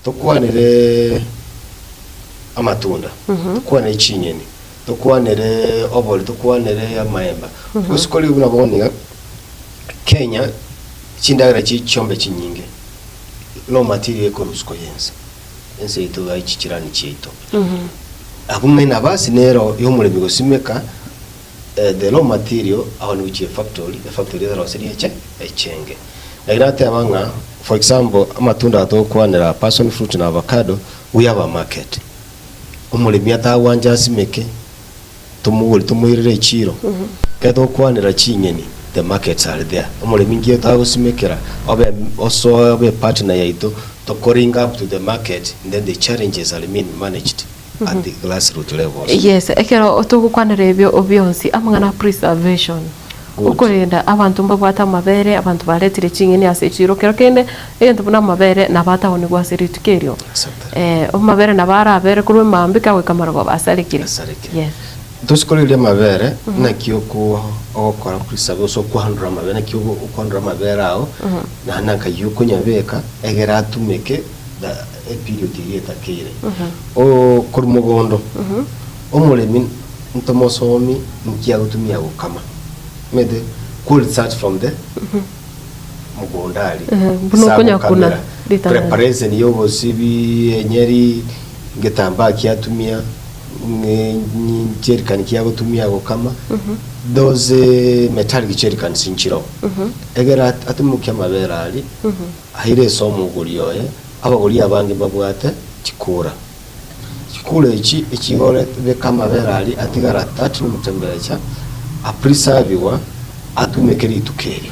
tokwanere amatunda tokwanere chinyeni tokwanere obol tokwanere amaemba usikoli unaboniga Kenya chindagara chichombe chinyinge no material korusko yense ito gachichirani chito abumwe nabasi nero yomulemi gosimeka the raw material aho uchiye factory that was echenge nagrate abanga for example amatunda atokwanira passion fruit na avocado we have a market umulemi atawanja simeke tumuirire chiro keto kwanira chinyeni the markets are there umulemi ngiye tagosimekera obe partner yaito to calling up to the market and then the challenges are being managed at the grassroots level yes ekero otugukwanira ebyo obyonsi amangana preservation ukorenda abantu mbabwata mabere abantu baretire chingeni asechiro kero kende ento buna mabere nabata oni gwasiritukerio omabere nabara abere kurwe mambika we kamarago basalikire yes toskolile mabere na kiyoko okora preserve so kuhandura mabere na kiyoko kuhandura mabere ao na nanka yuko nyabeka egera atumeke da period yeta kire o kurmugondo omulemi ntomosomi nkiya gutumia gukama mede could start from the mugondali bunokonya kuna preparation yobo sibi enyeri ngetamba kiatumia jerrycan kiya gutumia gukama those metallic jerrycan sinchiro egera atumukia mabera ali ahire somo guriyoye abaguri abange babwate chikura echi ikigore bekama berali atigara tatu mutemberecha aprisaviwa atumekeri tukeri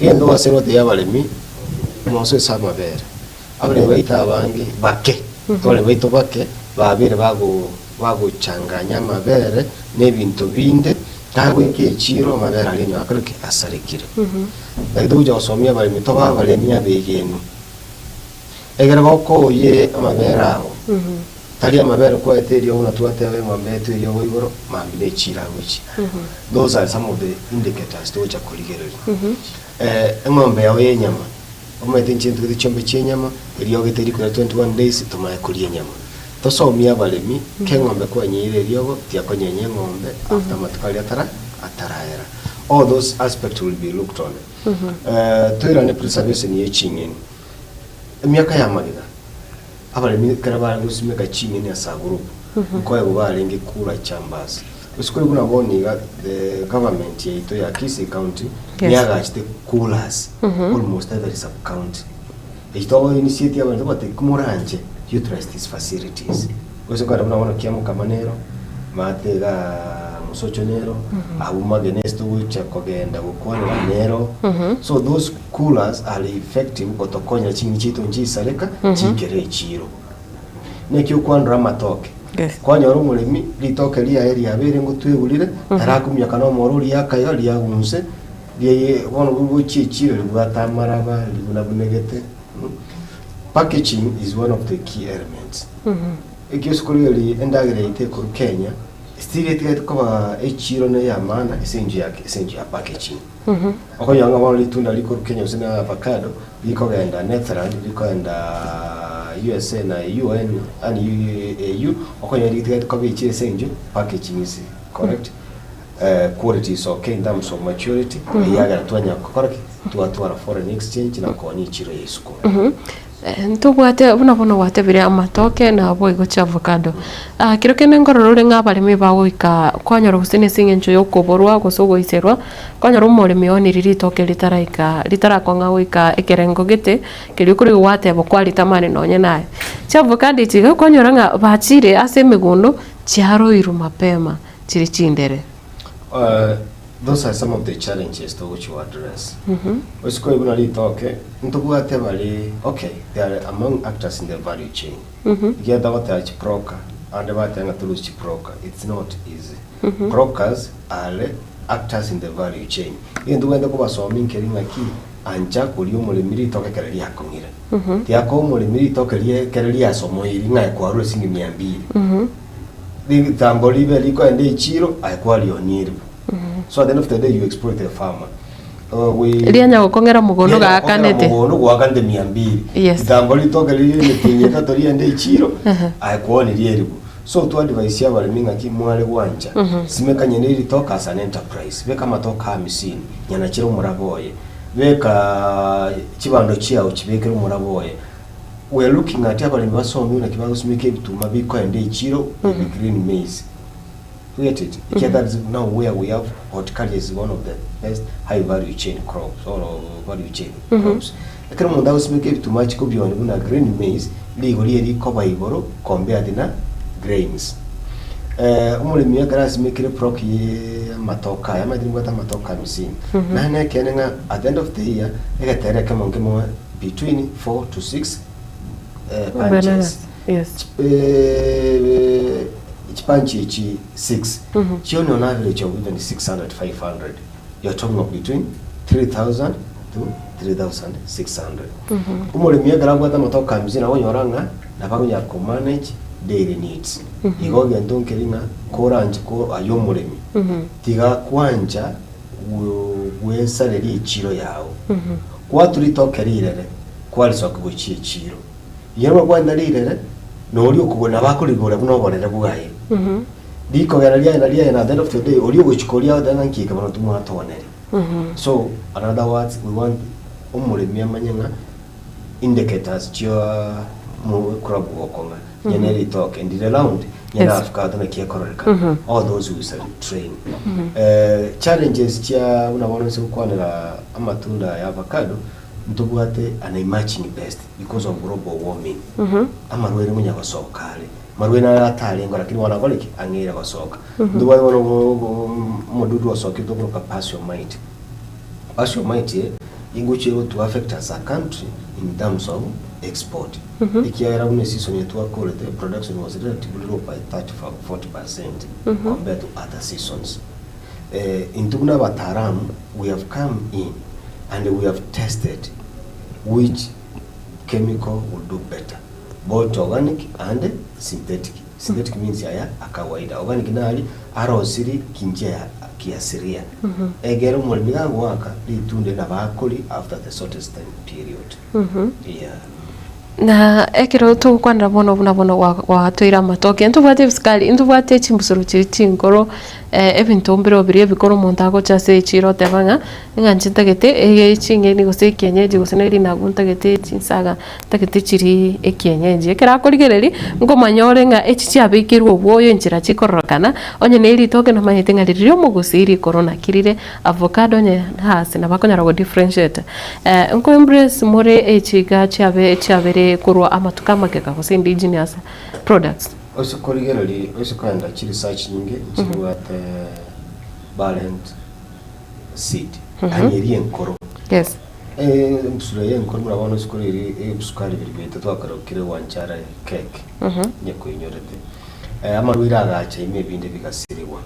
yendo wasero de yabalemi mose sama bere abale baita abange bake tole baito bake babire bago changanya mabere nebintu binde tago ikechiro mabere ali nakarike asarikire baduja osomia bale mitoba bale nya begenu egera bako ye amabere aho tali amabere ko eterio una tuatewe mambeto yo igoro mambine chira wichi those are some of the indicators to which akuligereri ngombe yawe yenyama omete nchintu kichombe chenyama iriyo geteri kwa 21 days tumaye kulia nyama tosomia balemi kengombe kwa nyire iriyo tia konyenye ngombe after matukali ataraera all those aspects will be looked on toira ne preservation ye chingeni miaka ya magiga abalemi karaba nusimeka chingeni asa group kwa yabo barenge kura chambas usikwe kuna boniga the government ya Kisii County niagachite coolers almost every sub county Ito initiative abantu bate kumuranje utilize these facilities. Wese kwa mna kiamu kamanero matega musochonero ahumage nesto wicha kogenda gukwana nero. So those coolers are effective gotokonya chingi chito nchisaleka chikere chiro. Nekyo kwandra matoke. Kwanyoro umurimi litoke lia area abere ngutwegulire tarakumya kana moruri yakayo lyagunse liye wono buchichiro libwatamaraba libunabunegete. Packaging is one of the key elements. Ekyosukuliri endagire ite ku Kenya still ite ko echiro ne yamana esenji ya packaging. Okoyanga wali tunda liko Kenya usina avocado liko genda Netherlands liko genda USA na UN and EU okoyanga ite ko bichire senji packaging is correct. Quality is okay in terms of maturity. Yaga twanya correct tuatwara foreign exchange na ko ni chiro yesuko. Ntubwate bunabono watebire amatoke na boigo cha avocado kiro kene ngororore ng'abarimi bagoika kwanyoro gusine singencho yokoborwa gosogo iserwa kwanyoro umurimi oniriri toke litarakonga goika ekerengo gete kiri kuri watebo kwali tamane nonye naye cha avocado tiga kwanyoro nga bachire ase migundo chiaro iru mapema chiri chindere. Those are some of the challenges to which you address. Osiko ibuna litoke ntubwate bali okay, they are among actors in the value chain. Get what are broker and what are to lose broker. It's not easy. Brokers are actors in the value chain. Into when the kubasomi nkeringa ki anja kuli umulimi litoke kereli yakongire. Tiako umulimi litoke kereli asomo iringa kwa rule singi 200. Di tambo libe liko ende ichiro aikwali oniri. So at the end of the day you exploit the farmer. Lianya gukongera mugono ga kanete. Mugono gwa kande 200. Tamboli toke lili tinyeta tori ende ichiro aikwoni lieribu. So to advise ya baliminga ki mwale wanja. Simeka nyeneri toka as an enterprise. Beka matoka 50 nyana chiro muraboye. Beka chibando chia uchibekero muraboye. We are looking at abalimi basomi na kibago simeke bituma biko ende ichiro green maize. Get it? That is now where we have horticulture is one of the best high value chain crops or value chain crops. Ekero munda usimeke too much ko beyond na green maize ligori cover igoro compared na grains. Umulimi yagarasi mekere proc ye matoka ya madiri ngata matoka misini. Na ne kenenga at the end of the year egatere kemo between 4 to 6 bunches. Yes. Each bunch each 6. On average of even 600, 500. You're talking of between 3,000 to 3,600. Umulimi yagaragwa matoka mzina wonyoranga na bagunya ko manage daily needs. Igo gendo nkeringa koranje ko ayomulimi. Tiga kwanja wesaleri ichiro yawo. Kwa tulitoke lirere kwali sokubuchi ichiro. Yero kwanda lirere no oli okubona bakoligora buno bonera bwaye. Diko ganalia na the end of the day oli ogochikolia odana nkika bano tumwatonere. So in other words we want umulimi amanyenga indicators chio mu crop wokonga nyeneri talk and the round nyana afka na kiekoreka all those who say train. Challenges chia unabona se kwanira amatunda ya avocado ntubwate an emerging best because of global warming. Amarwere munya basokale marwe na atali ngora kini wana koliki angira basoka nduwa wono mududu wasoka to ka pass your mind inguchi to affect as a country in terms of export. Ikiera une season yetu akole the production was relatively low by 30-40% compared to other seasons. In Tuguna Bataram we have come in and we have tested which chemical will do better, both organic and synthetic. Synthetic means ya akawaida. Organic nali arosiri kinjea kiasiria. Egero mulimiga waka litunde na bakoli after the shortest time period. Yeah. Na ekero tukwanda bono wa twira matoke ntubwate fiskali ntubwate chimbusuru chiri chingoro ebinto mbiro biri bikoro monta gochase chiro tebanga nganje ntagete chingeni gose kienyeji gose neri naguntagete chinsaga tagete chiri ekienyeji ekera korigereri ngomanyore nga echichi abikirwo bwoyo njira chikororokana onye neri toke no manyete ngaririo mugusiri corona kirire avocado nye hasi na bakonyara go differentiate nko embrace more echiga chabere kurwa amatuka makeka gose indigenous products ose korigereri ose kwenda chiri research nyinge chiri wate balent seed anyeri enkoro yes mbusura yenkoro murabona sikoriri ebusukari biribete twakarokire wanchara cake nyeko inyorete amarwira agacha imebinde bigasiriwa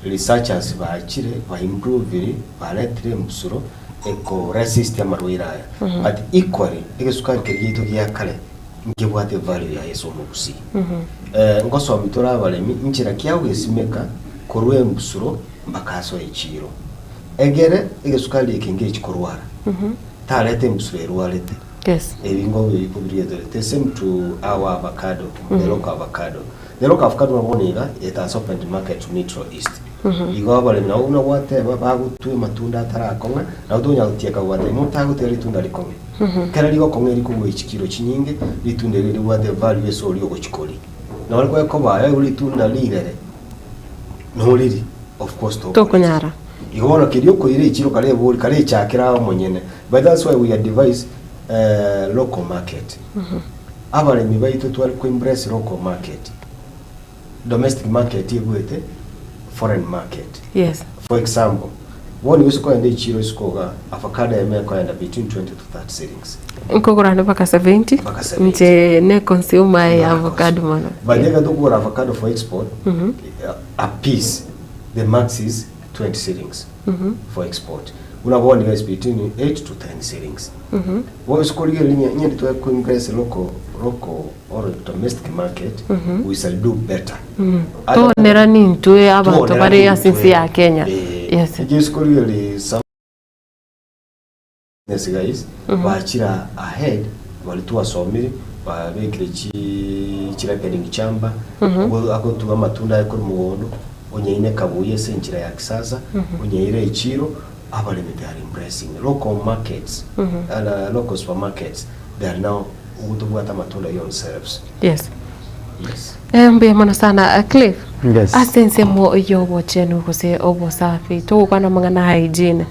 researchers baachire ba improve baletire mbusuro eco resist amarwira but equally egesukari kerigito gyakale ngibwate value ya yeso mugusi ngoso mitora balemi inchira kyawe simeka korwe mbusuro mbakaso echiro egere egesukari ekenge echikorwara talete mbusuro erwalete yes ebingo bibiriye the same to our avocado the local avocado the local avocado waboniga it has opened market to Neutral East igo balemi na una wate bagutwe matunda atarakonga na utonya gutieka wate mutagutera itunda likonge kera ligo konge liko ichikiro chinyinge litunda lili wate value eso liyo gochikoli na wale kwa koba ya litunda lirere no liri of course to kunyara igona kirio ko ire ichiro kale buri kale chakira monyene but that's why we have devised local market abalemi baitu twali ku embrace local market domestic market igwete foreign market yes for example one usiko ende ichiro iskoga avocado yameko enda between 20 to 30 shillings nkogorana baka 70 nje ne consumer ya avocado mana badega dokura avocado for export a piece the max is 20 shillings for export unabona guys between 8 to 10 shillings what is called nyine to increase local or domestic market we shall do better to nera nintwe abantu bari asinsi ya Kenya yes just call some guys bachira ahead walitua somiri babekire chira pending chamba ako tuba matunda yako mugondo onyeine kabuye senchira ya kisasa onyeire ichiro abalemi they are embracing local markets and local supermarkets they are now utubwata matunda yourselves yes mbe mana sana Cliff yes asense mo yobo chenu kose obo safi to kwana mangana hygiene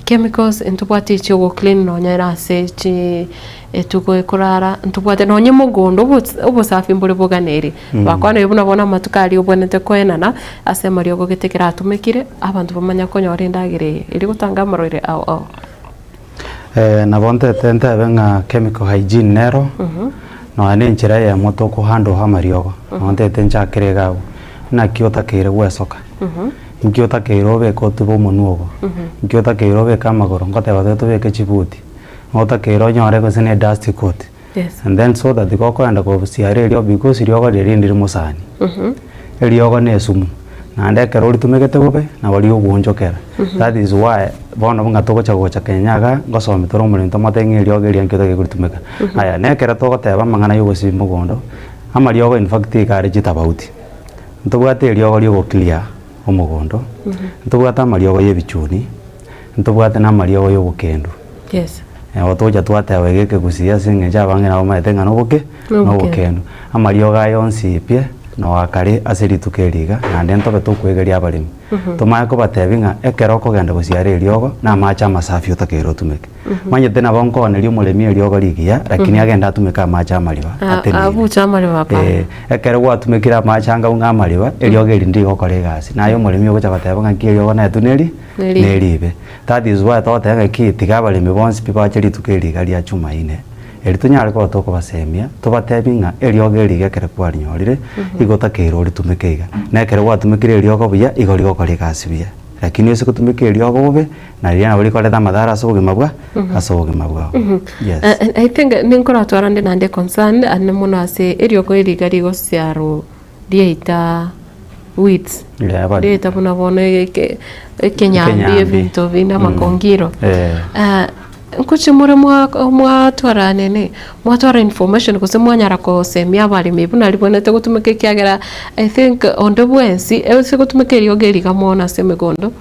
chemicals ntubwate chigo clean no nyara se chi etuko ekurara ntubwate no nyemugondo obo safi mbole boganeri bakwana yobuna bona matukali obonete koenana ase mario gogetekera atumekire abantu bamanya konyore ndagire iri gutanga marore au na bonte tente benga chemical hygiene nero no ane njira ya moto ko hando ha mariogo bonte tencha kirega na kiota kire wesoka nkiota kairobe ko tubo munugo nkiota kairobe kamagoro ngote bateto beke chibuti ngota kairo nyore ko sene dust coat yes and then so that the koko anda ko siare rio because rio ko ndiri musani rio ko ne sumu na ande kero tumegete gobe na bali obunjokera that is why bona bunga to gocha kenyaga ngosome toro muri ntomatengi rio geria nkiota ke kuritumeka aya ne kera to goteba mangana yugo simugondo amario go in fact ikare jitabauti ntobwate rio go clear omugondo ntubwata mariogo yebichuni ntubwata na mariogo yobukendo yes otoja twata wegeke gusia singe jabange na omaetenga no bukendo amariogo ayonsi pie no akari aseri tukeriga na ndento betukwegeria abalimi tumaye ko batebinga ekero ko genda gusiara eriogo na macha masafi utakero tumeke manye tena bonko ne rio mulemi eriogo ligia lakini agenda tumeka macha maliba ateni abucha maliba pa ekero gwa tumekira macha nga unga maliba eriogo erindi gokore gasi nayo mulemi ogocha batebanga ki eriogo na tuneri neribe that is why thought nga ki tigabalimi bonsi pipa cheri tukeriga ria chuma ine eritunyare ko toko basemia to batebinga eriogo eriga kere kwari nyorire igota keiro ritumekeiga na kere gwa tumekire eriogo buya igori gokore gasibia lakini ese kutumike eriogo bobe na riana bali koleta madara asoge mabwa yes I think ninkora twarande nande concern and muno ase eriogo eriga rigo siaro dieta weeds dieta buna bone Kenya ebinto bina makongiro nkuchi muri mwatwara nene mwatwara information kuse mwanyara kosemia abalimi buna libonete gutumike kiagera I think ondo bwensi ese gutumike riogeri kamona semegondo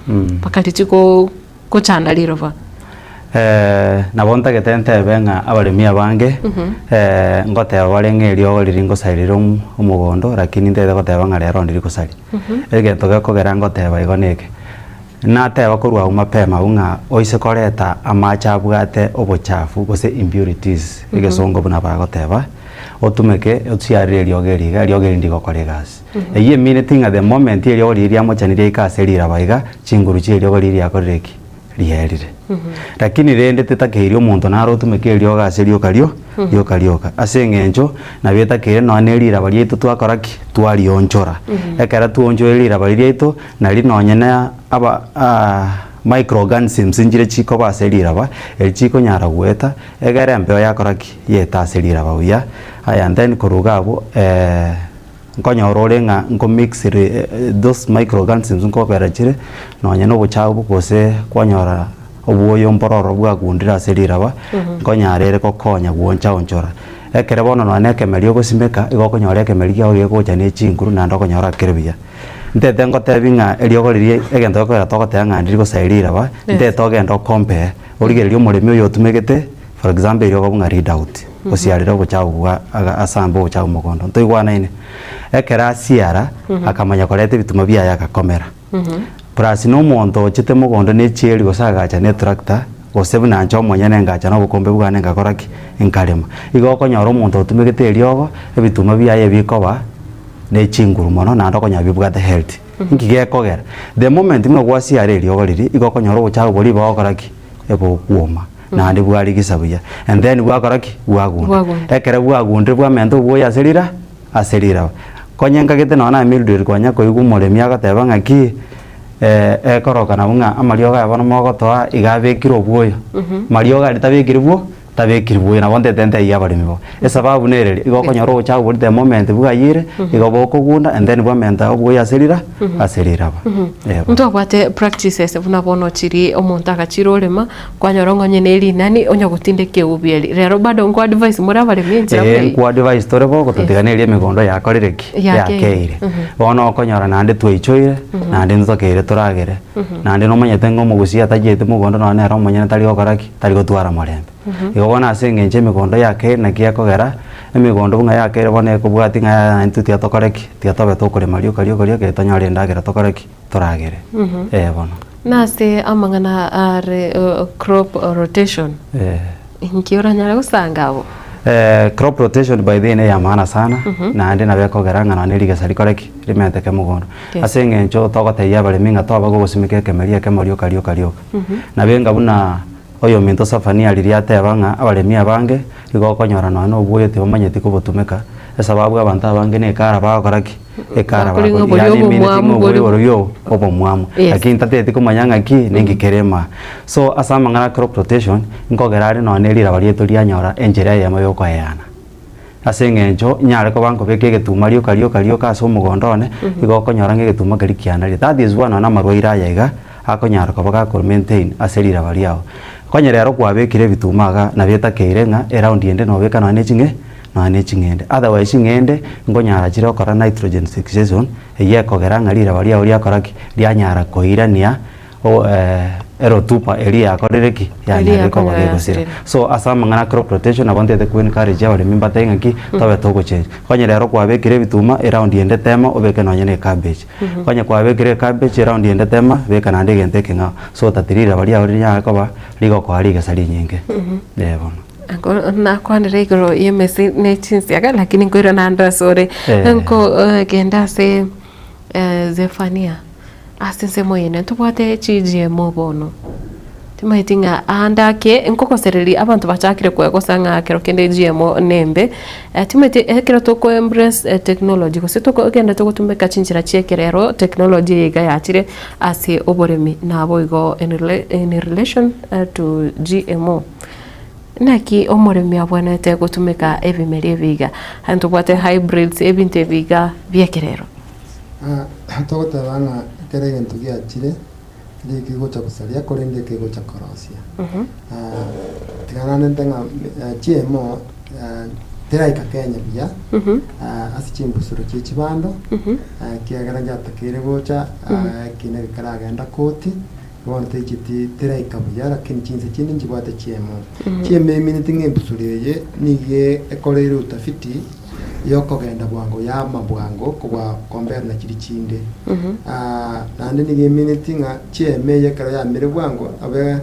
pakalitiko kuchana lirova nabonta getente benga abalimi abange ngote abalenge riogo riringo sairiro umugondo lakini ndete goteba nga rero ndiri kusari egento gakogera ngote baigoneke nateba korwa mapema unga oise koreta amacha bwate obochafu gose impurities igesongo buna bagoteba otumeke otsiarire riogeri ndigo koregas eye minute the moment riogo riria mochanire ikaserira baiga chinguru chi riogo riria koreki riherire lakini rende tetakeirio muntu naro tumeke rioga aserio karioka asengenjo na beta kire no anerira bari itu twakoraki twari onchora ekara tuonjoerira bari itu na rinonyene aba microorganisms injire chiko baserira ba chiko nyara gweta egere mbeo yakoraki yeta serira ba uya aya then korugabo nkonyoro nga ngo mix those microorganisms nko berachire nonye no buchabu kose kwanyora obuyo mpororo bwagundira serira ba nkonyarere kokonya gwoncha onchora ekere bono no nekemeri ogosimeka igokonyora ekemeri ya oye gocha ne chinguru na ndokonyora kerebia ndete ngotebinga eriogoririe egento gokora togotenga ndiri gosairira ba ndete ogendo kompe origererio murimi oyo tumegete for example eriogo bunga read out osiarira buchabu bwa asambo buchabu mugondo ntoigwana ine ekera siara akamanya korete bituma bia yakakomera plus no muntu ochite mugondo ne chieri gosagacha ne tractor gosebu na ncho monyene ngacha no bukombe bwane ngakoraki enkarema igokonyora omuntu otumegete eriogo ebituma bia yebikoba ne chinguru mono na ndokonya bibwate health ngigekogera the moment mwe gwasiara eriogo riri igokonyora obuchabu bori bakoraki ebo kuoma na ndi bwari gisabuya and then gwakoraki gwagunda ekere gwagundre bwa mento bwo aserira konyenga gete nona mildir kwanya koigu moremi agateba ngaki ekoroka na bunga amarioga yabona mogotoa igabekiro bwoyo marioga ritabekire bwo tabekire bwo na bonde tente ya bari mibo esababu nerere igokonyoro ucha bwo the moment bwayire igoboko gunda and then bwa menta bwo aserira ba ndo bwate practices buna bono chiri omuntu agachirorema kwanyorongo nyene ri nani onya gutindeke ubieri rero bado ngo advice muri bari minje ngo advice tore bo gotutiganerie migondo yakorereki yakeire bono okonyora nande twichoire nande nzokeire turagere nande no manyete ngo mugusia tajete mugondo no nero manyene tari okoraki tari gotwara morembe igobona asengenje migondo yake na giakogera emigondo bunga yake bone kubwati nga ntuti atokoreki tiatobe tokore mario kario ke tonyore ndagera tokoreki turagere bono nase amangana are crop rotation inkiora nyara gusangabo crop rotation by the way ya maana sana na ndi na bekogera ngana niriga sari koreki rimeteke mugondo asengenjo togote yabale minga toba gogusimike kemeria kemorio kario na benga buna oyo minto safania riria tebanga abalemi abange igokonyora no bwoyo te bamanyeti kubutumeka esababu abantu abange ne kara bakoraki ekara bako yani minimo bwoyo yo obo mwamu lakini tatete kumanyanga ki ningikerema so asama ngana crop rotation ngogerari no nerira barieto rianyora enjera ya mayo kwa yana asengenjo nyare ko banko beke getumario kario kaso mugondone igokonyora ngegetuma kari kiana that is one na marwaira yaiga akonyara ko baka maintain aserira bariao konyerero kwabekire bitumaga na beta keirenga around yende no beka no ane chingende otherwise ngende ngonyara chiro kora nitrogen fixation eye kogera ngarira bari auri akoraki rianyara koirania o erotupa eria akorereki yani ko bagegosira so asama ngana crop rotation abonte te kuin courage abari mimba tenga ki tobe toko change konyerero kwabekire bituma around yende tema obeke no nyene cabbage konya kwabekire cabbage around yende tema beka nande gente kinga so tatirira bari auri nya akoba ligo ko ari gasari nyinge bono na kwani regro yemesi ne chinsi aga lakini ngoira na anda sore nko genda se Zefania asense moyene tubwate GMO bono timaitinga andake nkoko sereri abantu bachakire kwegosanga kero kende GMO nembe timete ekero toko embrace technology ko setoko genda toko tumeka chinjira chiekerero technology yiga yatire ase oboremi nabo igo in relation to GMO naki omoremi abwanete gutumika ebimeri ebiga hantu bwate hybrids ebinte ebiga biekerero togotebanga kere gento giachire ndikigocha kusalia kore ndikigocha korosia tigana nentenga chiemo teraika Kenya buya ase chimbusuro chie chibando kiagera giatakire gocha kine gikaragenda koti bono techiti teraika buya lakini chinse chindi nchibwate chiemo chieme minute ng'embusuro eye nigie ekoreire utafiti yokogenda bwango ya mabwango kubwa compare na kiri chinde nande nigie minute nga chieme yekara ya mere bwango abe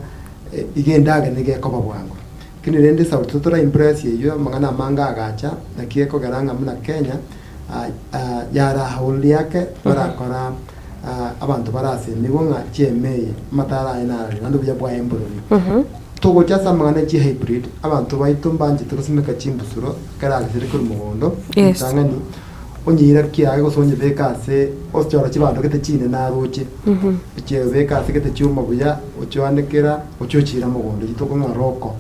igendaga nige koba bwango kini rende sauti tutora impress yeyo mangana manga agacha na kieko garanga muna Kenya yara hauli yake barakora abantu barase nibonga chiemeye matara inara nando bya bwa emburoni togo chasa mangana chi hybrid abantu baitumbanje turusimeka chimbusuro karaga sirikuru mugondo tangani onyira kiaga gosonye bekase osyora chibando kete chine naruche iche bekase kete chuma buya ochwandikira ochochira mugondo gitoko ngaroko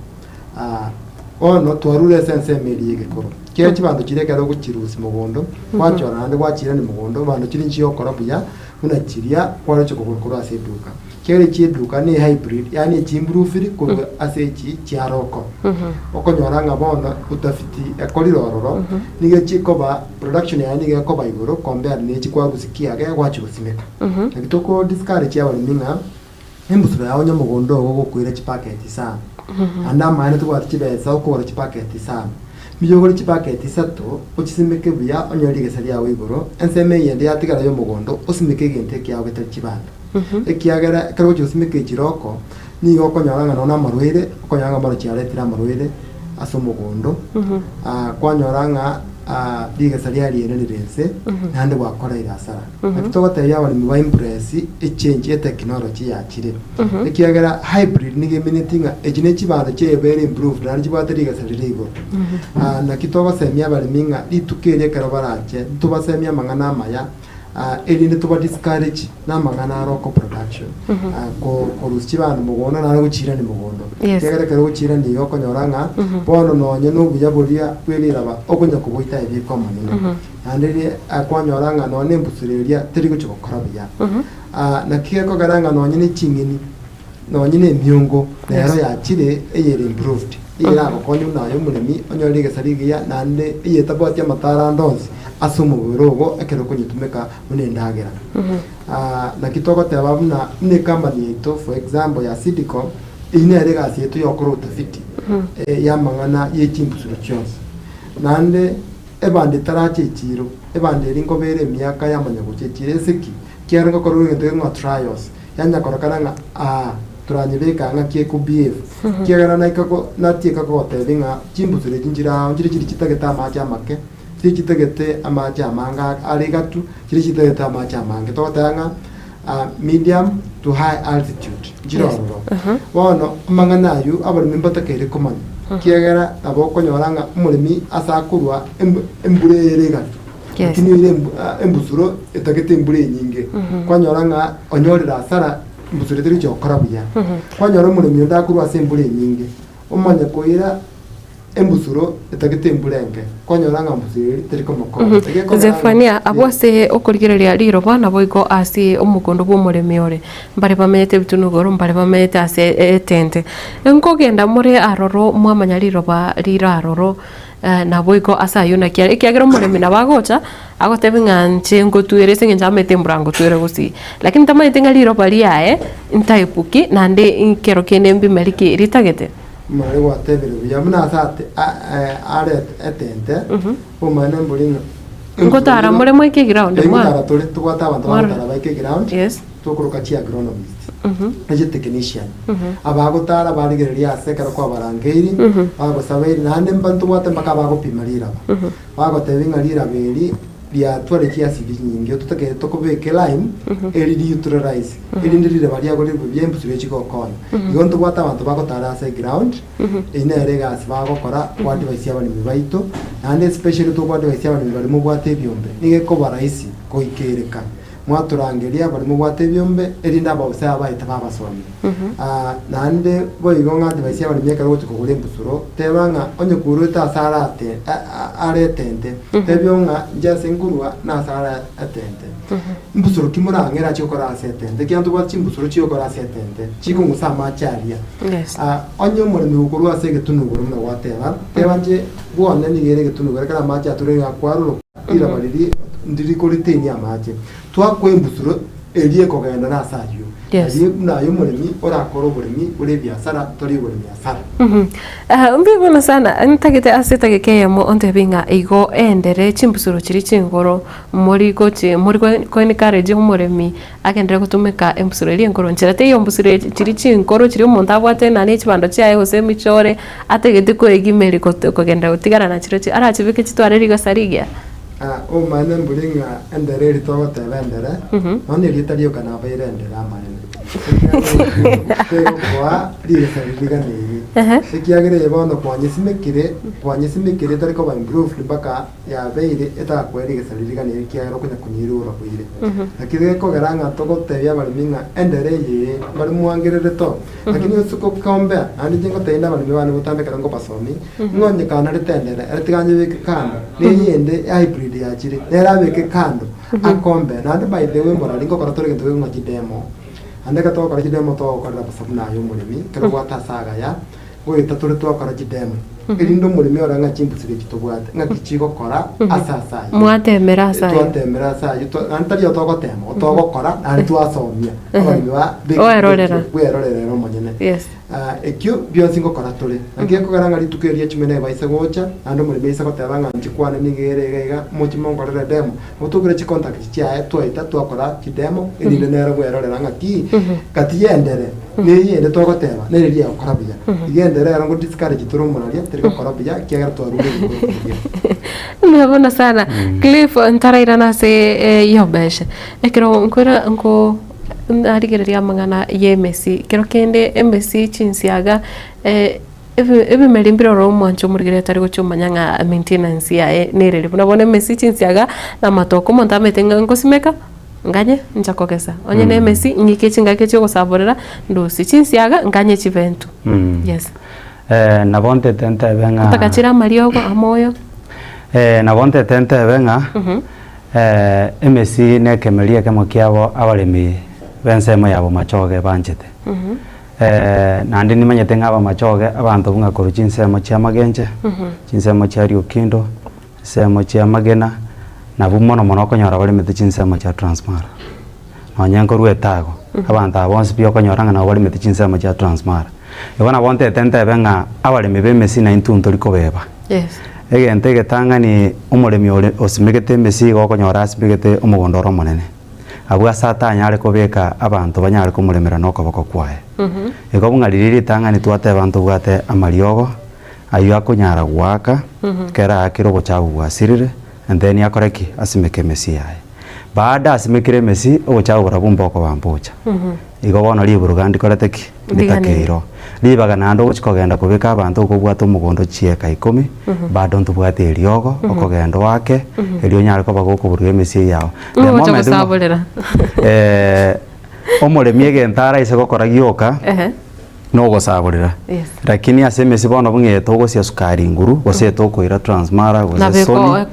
ono twarure sense meri yegekoro kero chibando chirekera guchirusi mugondo kwachora nande gwachira ni mugondo bando chiri nchiyo kora buya unachiria kwaro choko kora ase duka kero chiduka ni hybrid yani chimbrufiri ko asechi chiaroko okonyoranga bono utafiti ekolirororo nige chikoba production yani nige koba igoro compare ni chikwarusikia ga gwachusimeka kitoko discard chiaba ninga embusura yawo nyamugondo go kwira chipaketi sana anda maana tukwa chibesa ukora chipaketi sana miyogoro chipaketi sato uchisimeke buya onyori gesalia wigoro enseme yende yatigara yo mugondo usimeke gente kyawe betari chibanda ekiagera karo usimeke chiroko ni okonyaranga nona marwire okonyanga maro chiaretira marwire aso mugondo kwanyoranga digesalia liene nirense nande wakora irasara akitogota yawo ni wa impress change technology ya chire ekiagera hybrid nige minitinga ejine chibando che very improved nandi chibata digesalia ligo na kitogo semia bali minga litukere karabarache tubasemia mangana maya elinde tuba discourage na mangana roko production ko ruchibano mugondo na guchira ni mugondo kegera kero guchira ni yokonyoranga bono nonye no buyaboria kwelira ba okonya kuboita ebi komanino andiri akwanyoranga none mbusureria teri guchokora buya na kieko garanga nonye ni chingini nonye ni myungo lero ya chire eyere improved ira akokonyu nayo mulemi onyori gesarigia nande iyetaboti amatara ndonzi asumu burogo ekero kunyitumeka munendagera na kitoko tababuna ne company yeto for example ya Sidiko ine regasi yeto yokoro utafiti ya mangana yechimbusuro cyose nande ebande tarache chiro ebande ringo bere myaka yamanya gucecire siki kyaranga koro ngende ngwa trials yanya korokaranga turanyebeka nga kie ku BF kyagara naikako natika ko telinga chimbusuro jinjira njiri chiri kitageta macha make kitagete amacha manga aligatu kiri kitagete amacha manga totanga medium to high altitude jiroro wono mangana yu abari mimbata kere komani kiagera aboko nyoranga umulimi asakurwa embure gatu kini ile embusuro etagete embure nyinge kwanyoranga onyorira sara mbusuro tiri chokora buya kwanyora umulimi ndakurwa sembure nyinge umanya koira embusuro etagete embulenge konyoranga mbusiri teriko mukoro Zefania abwase okorigereria riro bana boiko asi omukondo bw'omuremi ore mbare bamenyete bitunugoro mbare bamenyete ase etente enkogenda muri aroro mwamanya riro ba rira aroro na boiko asa yuna kiagera omuremi na bagocha agotebi ng'anche ngotuere sengenjamete mburango tuere gusi lakini tamanyete ngariro bari yae ntaipuki nande inkero kene mbimeriki ritagete mare watebere biyamuna asate are etente umane mbulinga ngotara muri mweke ground mwa ngotara tole tugota abantu batara baike ground yes tukuruka chi agronomist aje technician abagotara barigereria asekara kwa barangeiri bagosabiri nande mbantu bote mpaka bagopimarira bagotebingarira beri lia tware kia sigi nyingi tutake tokobeke line eri utilize eri ndire baria gori byembu chiko kono igonto gwata abantu bagotara ase ground ine regas bagokora kwa device yabani mibaito and especially to kwa device yabani bari mu gwate byombe nige ko baraisi ko ikereka mwaturangeria bari mugwate byombe erinda bausa abaita babasomi nande boigo ngati baisia bari myeka gotu kugure mbusuro tebanga onye kuruta sarate aretende tebyonga jasengurwa na sara atende mbusuro kimurangera chokora asetende kyantu bwa chimbusuro chokora asetende chikungusa macharia onye muri ukurwa sege tunuguru na wateba tebanje bwone nigere getunuguru kala macha turenga kwarulo ira bariri ndiri koliteni amache twakwe mbusuro elie kogenda na sayo na yo murimi orakoro burimi uri biasara tori burimi asara mbibona sana ntagite aseta gekeya mo onte binga igo endere chimbusuro chiri chingoro muri ko ni kareje umurimi agendere gutumika embusuro eri ngoro nchira te yo mbusuro chiri chingoro chiri umuntu abwate na ni chibando cyaye hose michore ategete ko egimeri ko kogenda utigara na chiro arachibike chitware rigo sarigia o mane mbulinga endere rito tebendere none ritario kana bayire endere amane kwa lisa ligani sikiagere bono kwanysimikire tariko ba improve mpaka ya beire eta kweri gesaligani kiagero kunya kunyirura kuire lakini ko garanga toko tebya bali minga endere ye bali muangirere to lakini usuko kombe andi jingo tenda bali bana butambe karango pasomi ngonye kana retendere retiganye bekana ni yende hybrid ya chiri era beke kando akombe nandi by the way mora lingo kora tore ngwe ngati demo ande ka to kora demo to kora pasabna yo murimi kero wata saga ya we tatore to kora demo irindo murimi ora nga chimbusire kitobwate nga kichiko kora asasa mwatemera sa twatemera sa yuto antari to ko temo to ko kora ari twasomia abandi ba werorera no monyene yes ekyo byosingo kora tole angiye ko garanga litukeria chimene baise gocha ando muri beisa ko tabanga nchikwane nigerega muchimo ngorera demo mutugure chi contact chia twaita twakora chi demo indi nero werorera ngaki kati yendere ni yende to ko teba neri ya kora biya yendere rango discourage turu munaria teriko kora biya kiagara to arube mbona sana Cliff ntaraira na se yobeshe ekero nkora nko arigereria mangana yemesi kero kende emesi chinsiaga ebe merimbiro ro mwancho murigere tari gochumanya nga maintenance ya nerere bunabone emesi chinsiaga na matoko monta metenga ngosimeka nganye nchakogesa onye ne emesi nyike chingake cyo gusaborera ndosi chinsiaga nganye chiventu yes nabonte tente benga takachira mariogo amoyo nabonte tente benga emesi ne kemelia kemo kiabo abalemi bensemo yabo machoge banjete nandi nimanyete ngaba machoge abantu bunga koru chinsemo chia magenje chinsemo chia riokindo semo chia magena na bumono mono konyora bali mete chinsemo chia transmara nonyango ruetago abantu abonse bio konyoranga na bali mete chinsemo chia transmara ibona bonte tente benga abalemi bemesi na intunto likobeba yes egente getangani umuremi osimegete mesi go konyora asimegete umugondoro monene abwa sata nyare kobeka abantu banyare kumuremera noko bako kwae ego bungariri tangani twate abantu bwate amariogo ayo akonyara gwaka kera akiro gochabu gwasirire and then yakoreki asimeke mesi yae baada asimekire mesi ogochabu barabumba ko bambucha ego bono liburugandi koreteki bitakeiro libaga nando gochikogenda kubeka abantu ko bwato mugondo chieka 10 bado ntubwate eriogo okogenda wake erio nyare ko bagoko buruge mesi yao omuremi egentara ise gokora gioka no gosaburira lakini asemesi bono bungeto gosia sukari nguru goseto koira transmara gosesoni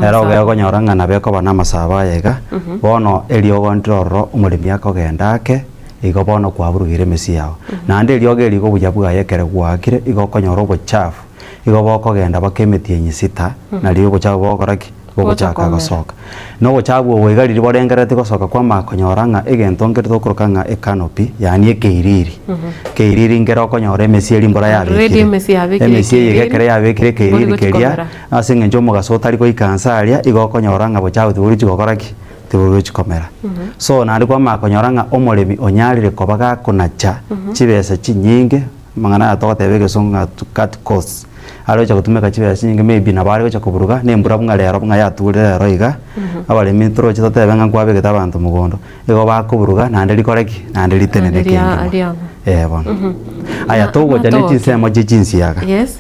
era ogego nyoranga na beko bana masaba yega bono eriogo ndroro omuremi akogenda ake igo bono kwaburugire mesi yao nande eriogo erigo bujabwa yekere gwakire igo konyoro bochafu igo bokogenda bakemetie nyisita na rio bochafu bokoraki bogochaka gosoka no gochabu oigariri borengerete gosoka kwa makonyoranga egento ngerito kurukanga canopy yani ekeiriri keiriri ngero konyore mesi eri mbora yabe mesi yegekere yabe kire keiriri keria asinge njomo gasota liko ikansaria igo konyoranga bochabu tiburi chigokoraki tiburi chikomera so nari kwa makonyoranga omoremi onyarire kobaga kunacha chibesa chinyinge mangana atogotebege songa cut costs alocha kutumeka chibesa nyinge maybe na bari gocha kuburuga nembura bunga lero bunga yaturire lero iga abale mitro chitotebenga kwabe getabantu mugondo ego bakuburuga nande likoreki nande litenene kingi bona aya togo jane chinsemo chichinsiaga yes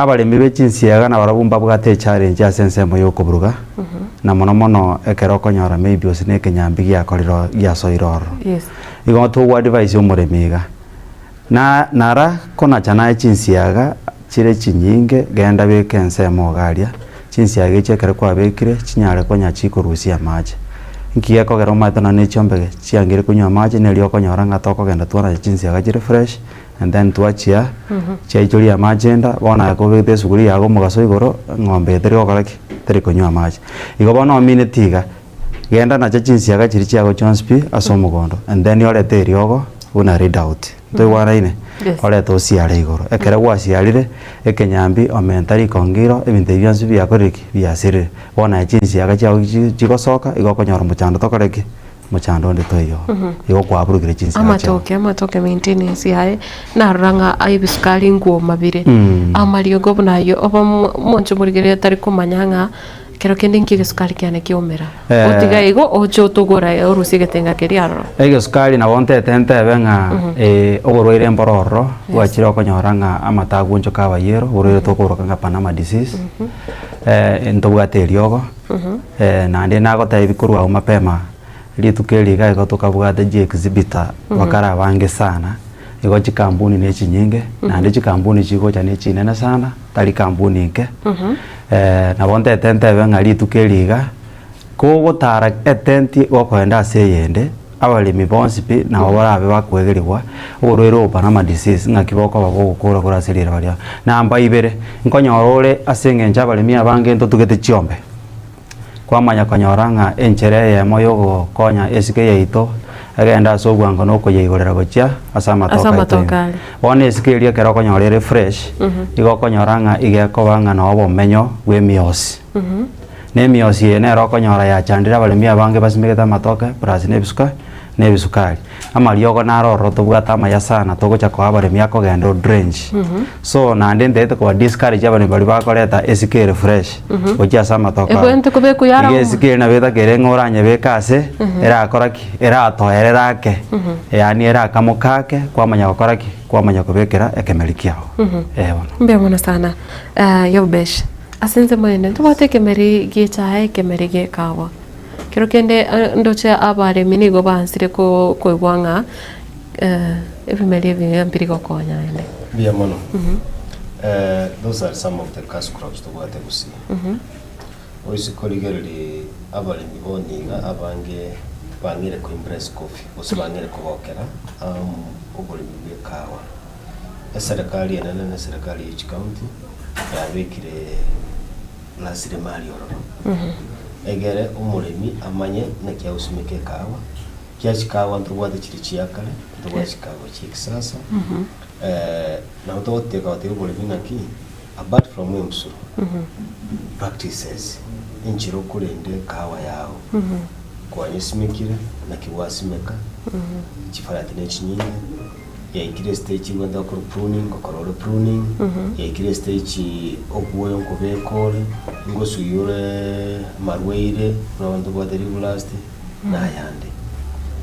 abaremi b'echinsiaga na barabumba bwate challenge asensemo yokuburuga na mono ekero konyora maybe osine kenyambi giakoriro giasoiroro igo tu advice omuremiga na nara kona chana echinsiaga chire chinyinge genda beke ensemo garia chinsiaga ichekere kwa bekire chinyare konya chikorusia maji nkiye kogera matana ne chombege chiangire kunywa maji nelio konyora ngatoko genda twana chinsiaga chire fresh and then tuachia chia ichoria magenda bona ko bete suguri yago mugaso igoro ngombe teri okoraki teri kunywa maji igo bona minutiga genda na chinsiaga chiri chiago chonspi asomugondo and then yore teri ogo una read out to waraine ole to siare igoro ekere gwasiarire ekenyambi omentari kongiro ebinte byansu byakoreki byasire bona chinsiaga chiago chigosoka igo konyora muchando tokoreki muchando ndi toyo igo kwaburugire chinsiaga amatoke maintenance yae naranga aibisukali nguo mabire amario gobnayo oba moncho burigire tari kumanyanga kero kende nki sukali kyane kiomera utiga igo ocho tugora orusi getenga keriaro ege sukali na wonte tente benga ogorwire mbororo gwachira konyoranga amatagunjo kabayero urire tokoroka Panama disease ntobwate riogo na ndi nago ibikurwa mapema litukeli gaiko tukabwate je exhibitor wakara bange sana igo chikampuni ne chinyinge na ndi chikampuni chiko cha ne chinene sana tali kampuni nke na bonte tente benga litukeliga ko gotara etenti gokwenda seyende abalimi bonsipi na obarabe bakwegerwa urwero Panama disease ngakiboko bagokora kurasirira baria namba ibere nkonyorore asenge njabalimi abange ntotugete chiombe kwamanya konyoranga enchere ya moyo konya esike yaito agenda sogwango no kuyigorera gocha asama toka one esike ria kero konyorere fresh igo konyoranga igekobanga no bomenyo we miosi ne miosi ene ro konyora ya chandira balemi abange basimegeta matoka plus ne bisukari amariogo naroro tobwata maya sana togocha kwa balemi akogendo drench so na ndende ko discourage abane bali bakoreta esike fresh gocha sama toka ebente ko beku yara esike na beta kere ngoranye bekase era akoraki era atoererake yani era kamukake kwamanya akoraki kwamanya kubekera ekemelikiao mbona sana yobesh asenze mwene tubate kemeri gichae kemeri gekawa kero kende ndoche abare minigo bansire ko igwanga ebimeri byambiri gokonya ende bia mono those are some of the cash crops to what we see oisi korigereri abare miboniga abange bangire ko impress coffee osibangire ko bokera uburi bikawa eserikali enene serikali ya county yabikire rasilimali ororo egere umurimi amanye nakia usimike kawa kiachikawa ntubwate chiri chiakale ntubwachikawa chikisasa na utote kwa tebo lebinaki apart from emsuru practices inchiro kulende kawa yao kwa nyisimikire na kiwasimeka chifarati nechinyine ya ikire stage wenda ko pruning ko pruning ya ikire stage ogwoyo nkobekore ngosuyure marweire n'abantu bwa last na yande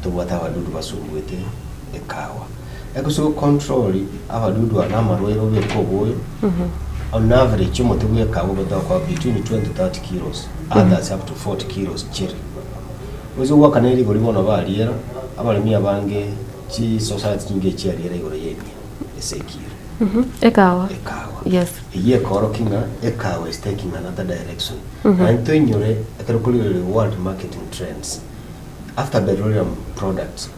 tubwata abadudu basungwete ekawa ekuso control abadudu ana marweire obeko boyo on average umutubuye kawo badakwa between 20 to 30 kilos others up to 40 kilos chiri uzo wakaneri golibona baliera abalimi abange chi society nyinge chiarira igoro yemi esekire ekawa yes iye korokinga ekawa is taking another direction and to ignore ekerokulire world marketing trends after petroleum products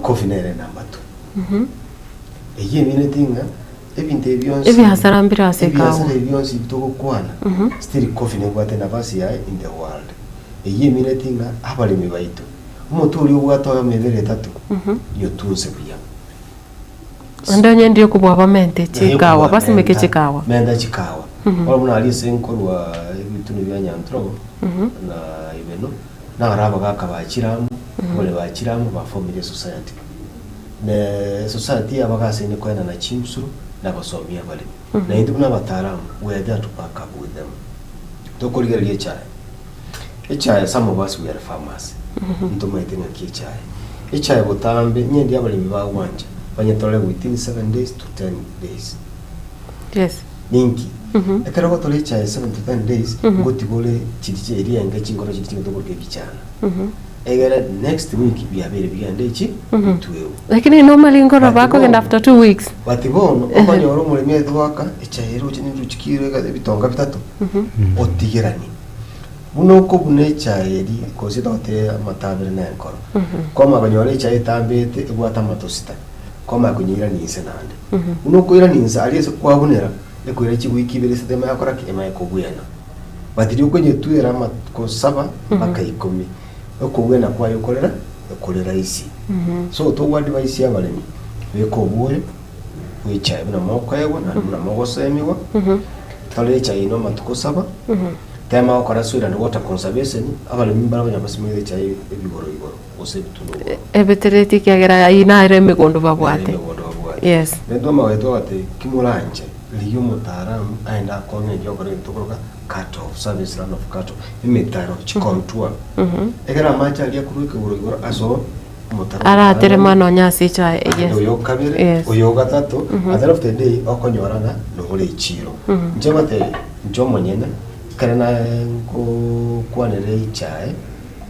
coffee nere number 2 iye minetinga ebinte byonse ebi hasarambira sekawa ebi byonse bitoko kwana still coffee nebwate nafasi ya in the world iye minetinga abalimi baito umuturi ubwatoya mebere 3 yotunse bya ndonye ndiyo kubwa bamente chikawa basimeke chikawa menda chikawa wabona ali senkorwa ibitunu bya nyantro na ibeno na araba gakabakiramu bole bakiramu ba family society ne society abagase ne kwenda na chimsuru na basomia bale na indu na bataramu we are there to back up with them to kuligera chai some of us we are farmers ntumaitenga kichai butambe nyendi abalimi ba wanje banyetole within 7 days to 10 days yes ninki ekero gotole cha 7 to 10 days gotibole chiti erienge chingoro chiti ngotobole kichana egere next week biabere bigande iki tuwewe lakini normally ngoro bako genda after 2 weeks batibono okonyoro mulimi edwaka echairo chindu chikire bitonga bitatu otigerani buno ko bune chairi kosi dote amatabire nenkoro koma konyore chai tambete egwata matosita koma kunyira ninse nande buno ko ira ninse aliese kwabunera ekwira chigwiki bere sistema yakora kema ekobwena batiri ukonye tuera ko 7 mpaka 10 okobwena kwa yokorera isi so to what device yabalemi bekobwoye wichaye buna moko yewe na buna moko semiwa tale chai no matuko 7 tema okora swira ni water conservation abalemi barabanya basimire chai ebigoro osebitundu ebetereti kyagera ina reme gondo babwate yes ndo maweto ate kimulanje liyo mutaramu aenda konye jogore tukoroka cut off service run of cut imetaro chikontua egera macha aliya kuruke urugoro aso mutaramu ara terema no nyasi cha yes oyo kabere oyo gatatu at the end of the day okonyorana no hole ichiro njemate njomo nyene kana ko kwanere ichae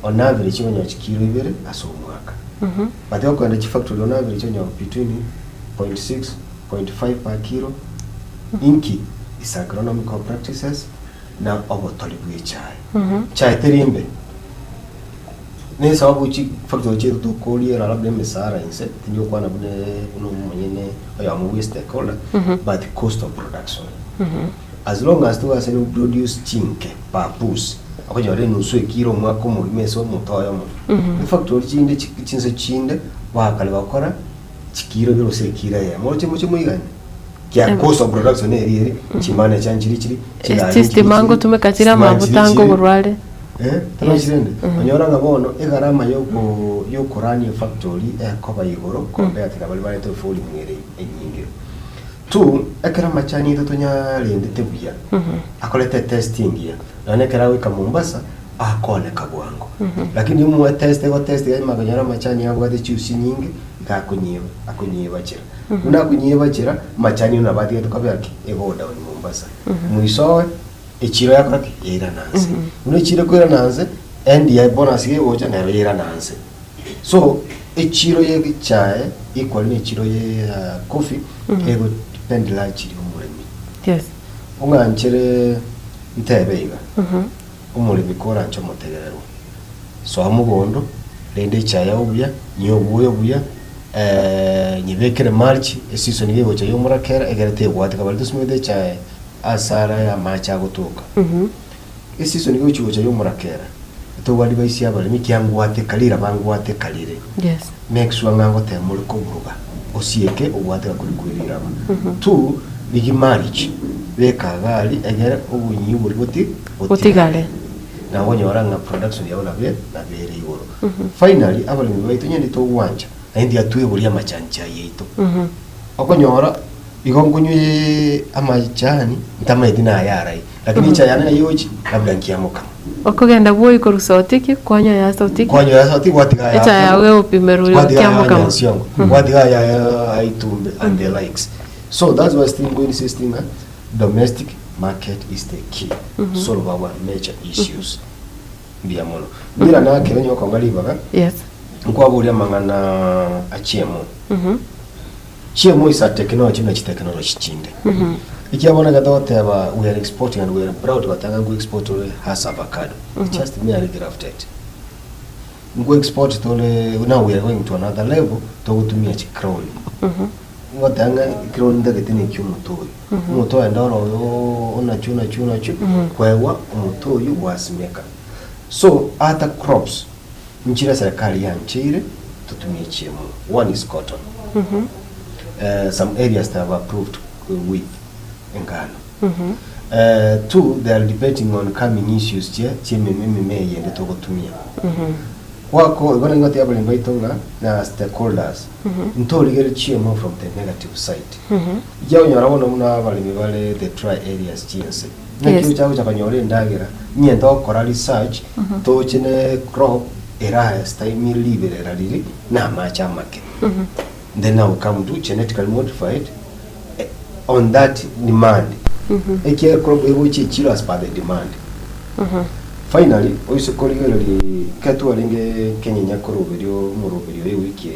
on average chonyo chikiro ibere aso mwaka batyo kwenda chifactory on average chonyo between 0.6 0.5 per kilo inki is agronomical practices na obotoli bw'echai chai terimbe ne sababu chi factory chetu to koli era labda mesara inse tinyo kwana bune uno mwenyene oya mu waste stakeholder but the cost of production as long as tu asenu produce chinke papus akojore nusu ekiro mwako mu meso mutoyo mu factory chinde chinse chinde wakale bakora chikiro biro sekira ya moche muigani kia cost of production eri chimane chanchiri mango tumekatira mabutango burwale tanashirende anyora ngabono egarama yo korani factory koba igoro kombe atika bali bali to fuli mwere enyinge tu ekarama chani to tonya lende tebuya akolete testing ya nane karawe ka Mombasa akone kabwango lakini mu test ya maganyara machani yabo ade chusi nyinge akunyiba chira una kunyiba chira machani una badi to kabyaki egoda mu Mombasa muisowe echiro yakoraki era nanze una echiro ko era nanze endi ya bonus ye wocha na era nanze so echiro ye chae equal ni echiro ye coffee ego pendla chiri umuremi yes unganchere ntebeiga umuri bikora ncho mutegerero so amugondo lende chaya obuya nyobuyo buya nyibekere march season yego cha yomurakera egerete gwate kabalito smede cha asara ya macha gutuka season yego chigo cha yomurakera to wali baisi abali mikyanguate kalira banguate kalire yes make sure ngango te muri kuburuga osieke ubwate kurikwirira tu bigi march bekagali egere ubunyi buri butigale na wonyora nga production yawo na bere yoro finally abalimi baitu nyende to wanja ndi atuye buri amachancha yeito okonyora igongunye amachani ntamayidina yarai lakini chayana yoji labda nkiamuka okogenda bwo ikorusotiki kwanya ya sotiki watiga ya yawe upimeru kiamuka watiga ya aitumbe and the likes so that's why still going insisting domestic market is the key solve our major issues biamono bila na kerenyo kongalibaga yes nkwabulia mangana achiemo chiemo is a technology na technology chinde ikiabona gadote aba we are exporting and we are proud batanga go export to has avocado just merely grafted go export to now we are going to another level to kutumia chikroni ngotanga ikiro ndagitini cyumutoyi umutoyi ndaro yo onachuna kwewa umutoyi wasimeka so other crops nchira serikali yanchire tutumie chiemo one is cotton some areas that have approved with engano two they are debating on coming issues chimeme yende to kutumia wako ibona ngoti yabali mbayitonga na stakeholders ntori gere chiemo from the negative side yawo nyarabona muna abali mibale the dry areas chinse nakyo cyawo cyakanyore ndagira nyenda okora research to chine crop era style libera riri na macha make then now come to genetically modified on that demand eke crop ego chichiro as per the demand finally oise koligero li katu alinge Kenya nyakoroberio muroberio e wiki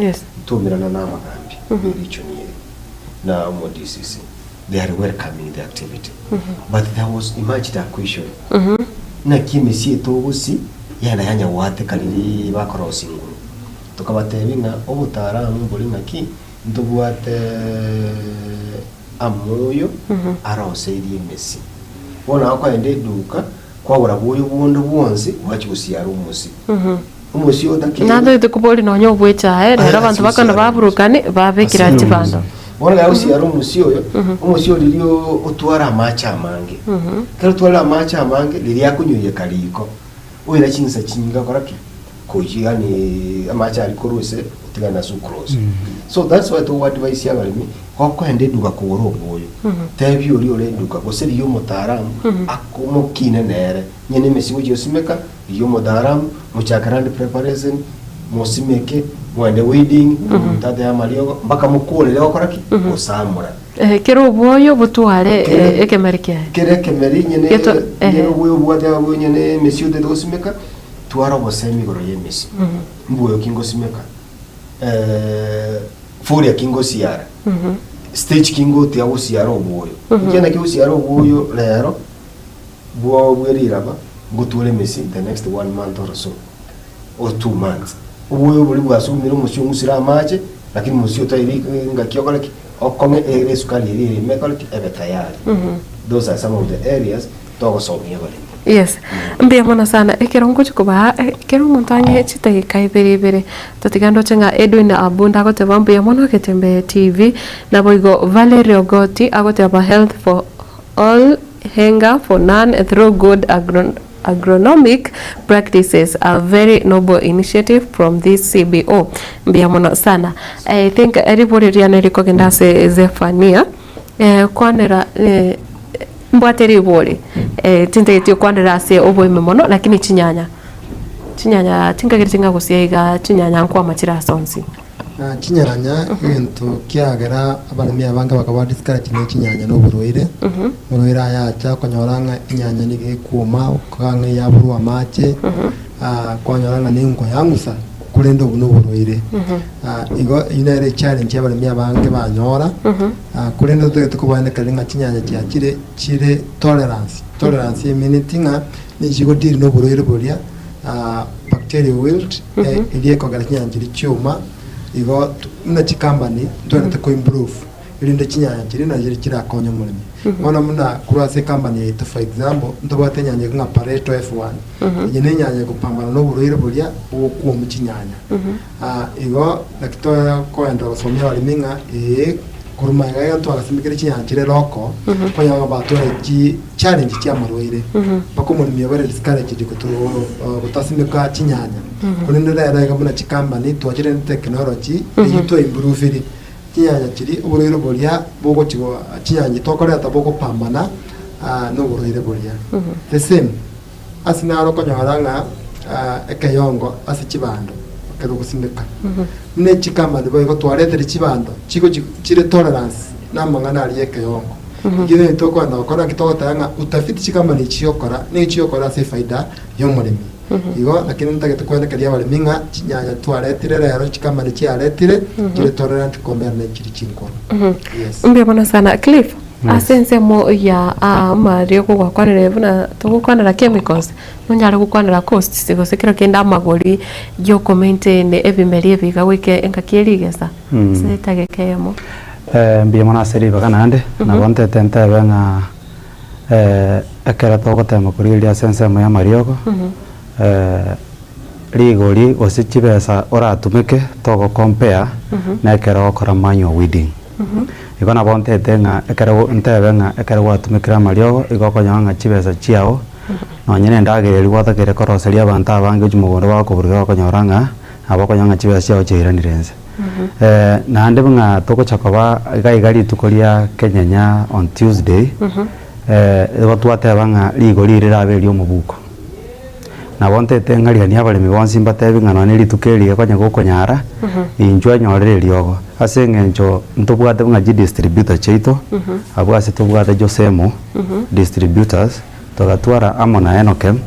ya tumirana na magambi region na mo DCC they are welcoming the activity but there was imagine a question na kimisi etobusi yana yanya wate kaliri bakora singuru tukabatebinga obutaramu bulinga ki ndubwate amoyo aroseri mesi bona akwende duka kwabura buri bundi bwonse wakibusiara umusi umusi odake nando tukuboli nonyo bwecha rero abantu bakana baburukane babekira kibando bona yabusiara umusi oyo umusi olirio otwara amacha amange kero twara amacha amange liri yakunyuye kaliko oira chinsa chinga koraki yani amacha alikorose utigana sucrose so that's why to advise yabalimi kwako ende duka kuoro boyo tebi ori ore duka goseri yo mutaramu akomo kine nere nyene mesiwo yosimeka yo mutaramu muchakarande preparation mosimeke mwende wedding tate ya maliogo mpaka mukole leo koraki osamura kero boyo butware ekemerike kere kemeri nyene boyo bwada boyo nyene mesiwo de dosimeka twara bosemi goro yemesi mbuyo kingo simeka furia kingo siara stage kingo tia usiara obuyo kena ki usiara obuyo lero bo bweriraba gutule mesi the next 1 month or so or 2 months obuyo buli bwasumira umusyo musira amaje lakini musyo tayiri ngakiyokole okome ere sukali iri mekoleki ebe tayari those are some of the areas togo somia bali. Yes. Mbia mwana sana. Ekero ngochi kuba ekero montagne chite kaibere totigando chenga Edwin Abunda agote bambu ya mwana ketembe TV na boigo Valerio Goti agote ba health for all hunger for none through good agronomic practices, a very noble initiative from this CBO. Mbia mwana sana. I think everybody riane kogenda se Zephania kwanera mbwateri bole tintegetio kwandira se oboime mono lakini chinyanya tingagitinga gusiega chinyanya nkwa machira sonsi chinyanya into kiagera abalimi abanga bakaba discourage ne chinyanya no buroire buroire yacha konyoranga inyanya nige kuma kanga ya buru amache konyoranga ningo yangusa kulendo buno buroire igo inere challenge abalimi abange banyora kulendo tukubane kalinga chinyanya chire tolerance meaning ni jigo diri no buroire bolia bacteria wilt iliye kogala chinyanya chiri chuma igo na chikambani twende ko improve ilinde chinyanya chiri na jiri kira konyo mulimi ona muna kurase company to for example ndobate nyanya nga Pareto F1 nyene nyanya kupambana no buroire bulia uko mu chinyanya igo nakitoya ko enda somya waliminga kuruma ya to agasimikira chinyanya chire loko konya bato ki challenge kya maroire bako mulimi yabare discourage dikuto kutasimika chinyanya kunendera ya kama chikambani to chire technology to improve chinyanya chiri uburoire bulia bogo chigo chinyanya tokora taboko pambana no buroire bulia the same asinaro konyoranga ekayongo asichibando kero kusimeka ne chikamba de bogo twarete chibando chiko chire tolerance namangana ali ekayongo igire toko na kora kitoko tanga utafiti chikamba ni chiyokora se faida yomurimi igo lakini ntagete kwenda kali abaliminga chinyanya twaretire rero chikamba ni chiaretire kire tolerant compare ne chiri chinkoro yes mbia bana sana Cliff asense mo ya mario kwa kwanere buna tukukwanira chemicals nonyara gukwanira cost sigo sekero kenda magori yo comment ne ebimeri ebiga wike engakirigesa setagekemo mbia mona seri bagana ande na bonte tente benga akara toko tema kuri ya sense mo ya mario rigori osichibesa ora tumike toko compare na kero kora manyo weeding igona bonte tenga ekero ntebenga ekero watumikira mario igoko nyanga chibesa chiao no nyene ndagere gwata kere koroseria abantu abange jumugondo bako burga konyoranga abako nyanga chibesa chiao chiranirenze na ande bunga toko chakoba igari tukoria kenyanya on Tuesday watwate banga ligori riraberio mubuko na bonte teng'ariania abaremi bonsi mbatebi ng'ano ni ritukerie konya gokonyara injwa nyorere riogo ase ng'encho ntobwate bung'a distributor cheito abo ase tobwate Josemo distributors togatwara amo na Enokem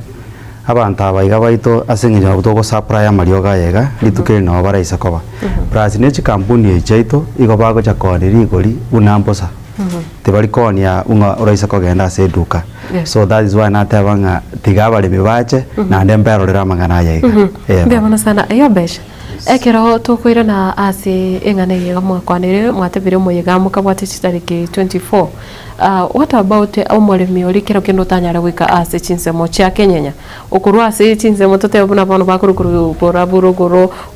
abantu abaiga baito ase ng'encho togo supply amarioga yega ritukerie no baraisa koba plus nechi kampuni echaito igo bagocha koneri igori unambosa tibari konia unga uraisa kogenda ase duka so that is why natebanga tiga baremi bache na ndemberorera mang'ana yega mbona sana iyo besha ekero tukwira na ase eng'ane yega mwakwanire mwatebire moyega mukabwate chitariki 24 what about omoremi ori kero kendo tanyara gwika ase chinsemo chia kenyenya okurwa ase chinsemo totebuna bono bakurukuru buraburo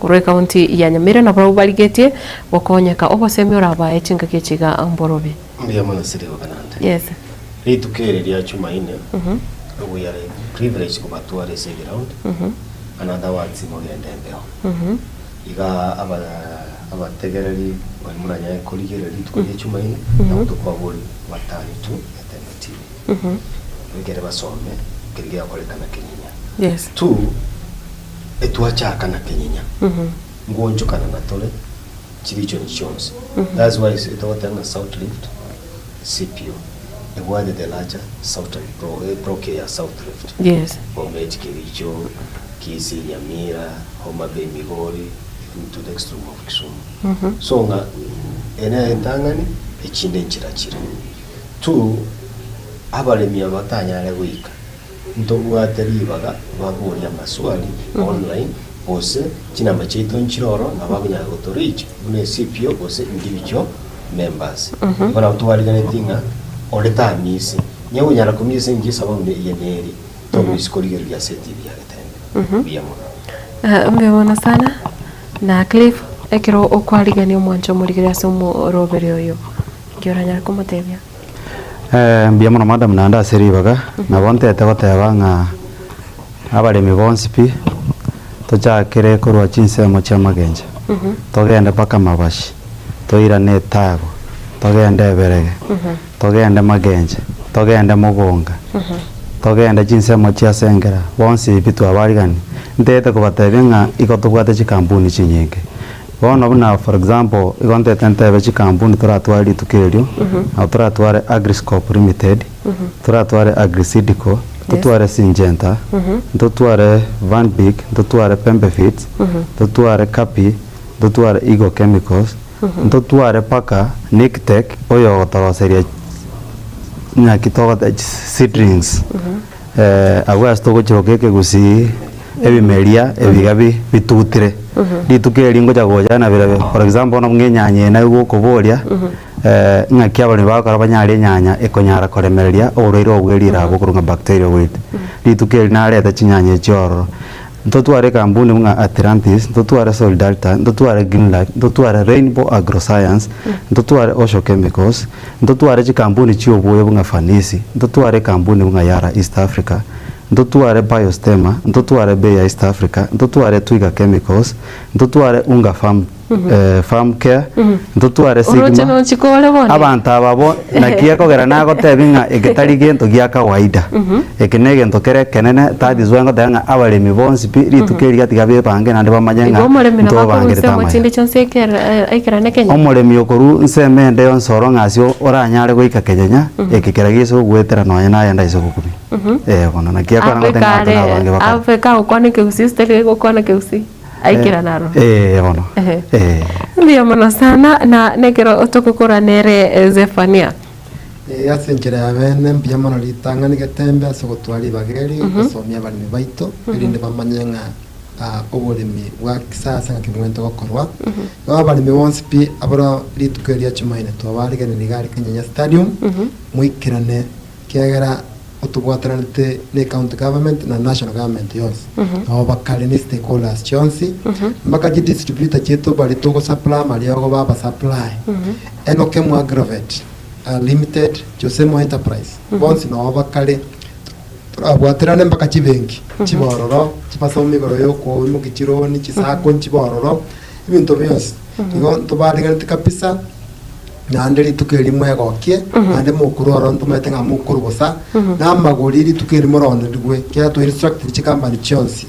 kurwe county ya Nyamira na baro barigetie gokonyeka obosemi oraba echinga kechiga amborobe mbia mana siri ogananda yes ritukere ria chumaine we are privileged kubatware save round another words mogende mbeo iga abategereri bari muranya kurigera ritukere chumaine na tukwaburi batani tu alternative wigere basome kirige yakorekana Kenya yes tu etwacha kana Kenya ngonjukana na tole chiricho nchonse that's why it was South Rift CPO the one the larger South Pro Care South Rift yes Bomet Kericho Kisii Nyamira Homa Bay Migori into the extreme of Kisumu so nga ene tangani echinde nchirachira tu abaremi abatanyare wika ntobwateribaga baburia maswali online bose kinamba cheito nchiroro nababunya gotorichi une CPO bose individual members bana tuwaligane tinga oreta misi nyewe nyara kumisi ngisa bamwe yeneri to bisikoligeru ya seti ya gatembe biyamo mbona sana na Cliff ekero okwaligane omwancho murigira somo robere oyo ngioranya kumutebya mbiyamo na madam nanda seribaga na bonte etagoteba ng'a abaremi bonsi pi tochakire korwa chinsemo chia magenja togende paka mabashi toirane tago togende berege togende magenja togende mugonga togende chinsemo chia sengera bonsi bitu abarigani ndete kubatebya ng'a iko tobwate chikampuni chinyinge bono buna for example igonte tentebe chikampuni toratwari ritukerio na toratware Agriscope Limited toratware Agrisidico tutware Syngenta tutware Van Beek tutware Pembe Feeds tutware Kapi tutware Eagle Chemicals tutware paka Nictech oyo gotoroseria nyakitoga seedlings agwa stogo chirokeke gusi ebimeria ebigabi bitutire ritukeri ngoja gojana birabe for example no mwenyanye na guko boria ng'akia bari bakora banyari nyanya ekonyara koremereria oreiro ogwerira bukurunga bacteria weight ritukeri na areta chinyanye choro ntotware kampuni mga Atlantis ntotware Solidarity ntotware Greenlight ntotware Rainbow Agroscience ntotware Osho Chemicals ntotware chikampuni chioboye bunga Fanisi ntotware kampuni bunga Yara East Africa ntotware Biostema ntotware Bayer East Africa ntotware Twiga Chemicals ntotware Unga Farm Care ntotware Sigma abantu ababo nakia kogera nago tebinga eketari gento gia kawaida ekene gento kere kenene tadi zwengo tanga abaremi bonsi ritukeri gatiga be bange nande bamanyenga ndo bangere tama omoremi okoru nsemende yonsoro ngasio oranyare goika Kenya ekekera giso gwetera nonya na yenda iso gukumi bono nakia kora ngotenga na bange bakara Afrika ukwane keusiste gukwana keusi aikira naro bono ndio mono sana na negero otokukura nere Zephania yasenjera yabene mbiyamano litangani getembe asogotwari bageri gusomya barimi baito irinde bamanyenga oboremi bwa kisasa ngakimwento gokorwa abarimi bonse pi abara ritukeria chimaine twabarigene ligari Kenya Stadium muikirane kiagera utubwataranite ne county government na national government yose abo bakari ni stakeholders chonsi mbaka distributor cheto bali togo supply mali yago baba supply Enokem Agrovet Limited Josemo Enterprise bonsi no bakari turabwaterane mbaka chibengi chibororo chipasomi goro yoko mu kichironi chisako chibororo ibintu byose igo tubadigante kabisa nande rituko rimwe gokie nande mukuru oronto mete nga mukuru bosa na maguri rituko rimwe rondo ndigwe kya to instruct chikambani chonsi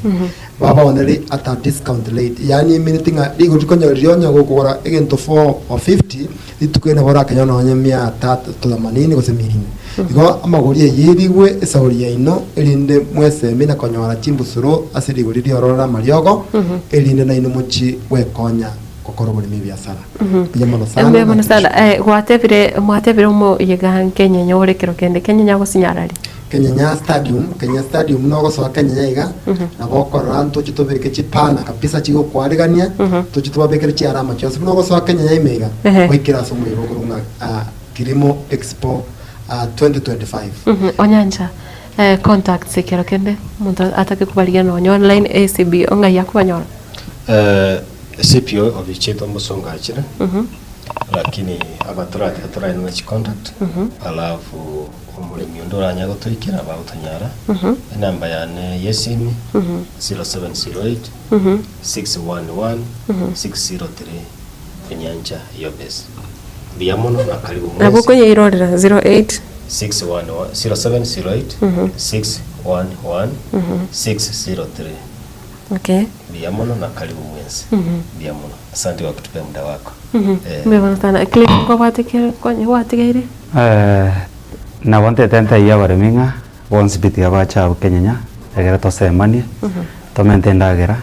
baba onere at a discount rate yani minute nga ligo tukonya rionyo gukora egento 4 or 50 rituko ina bora kanya no nyamia 380 gose mirini igo amaguri yirigwe esauri ino elinde mwese mina konyora chimbusuro asiriguri riorora mariogo elinde na ino muchi wekonya kokoro muri biashara biyamono sana gwatebire mu yiga Kenya nyore kiro kende Kenya nyago sinyarari Kenya stadium no goso Kenya yiga na gokora nto chitobeke chipana kabisa chigo kwarigania to chitobeke chi arama cyose no goso Kenya yimega kwikira so muri bokurunga Kilimo Expo 2025 onyanja contacts kiro kende muntu atake kubaliana online ACB onga yakubanyora CPO obicheto musonga achira lakini abatura ina contact alafu umulimi ndoranya gotoikira abawutanyara namba yane yesimi 0708 611 603 enyanja yobes biyamono na karibu mwezi nabo kwenye irorera 08 0708 611 603 okay biyamono na karibu mwezi biyamono asante kwa kutupea muda wako mbona sana click kwa watikere kwenye watikere na wante tenta ya bareminga once bitia bacha Kenya egera tosemanie tomentendagera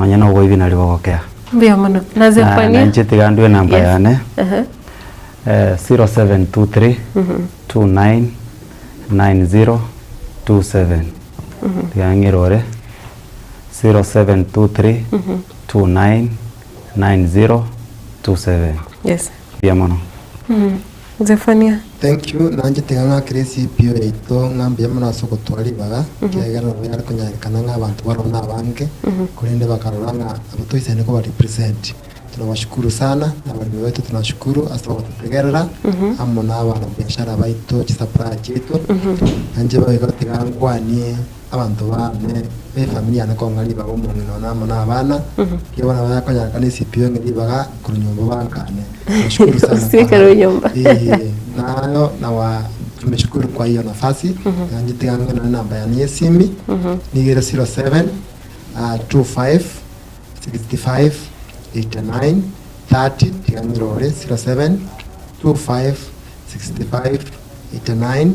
anya no goibi na libogokea biyamono na zefania na nchitigandu namba yane 0723 29 9027 tiangirore 0723 29 9027 yes biyamono Zefania thank you nanje teganga kresi pio eto ngambye mona soko twali baga kegera yari kunyarikana nk'abantu barona abange kurinde bakaroranga abatoyisene ko bari present tunawashukuru sana na walimu wetu tunashukuru asaba kututegerera amo n'abana biashara baito chisapra chetu nanje baga tegangwanie abantu bane be familia na kongari babo mu nona amo n'abana kibona bakanyarikana CPO ngiri baga kurunyombo bankane nashukuru sana sikaro nyomba nayo na tumeshukuru kwa hiyo nafasi nanje teganga na namba ya yesimi ni 07 25 65 89 30 tiganirore 07 25 65 89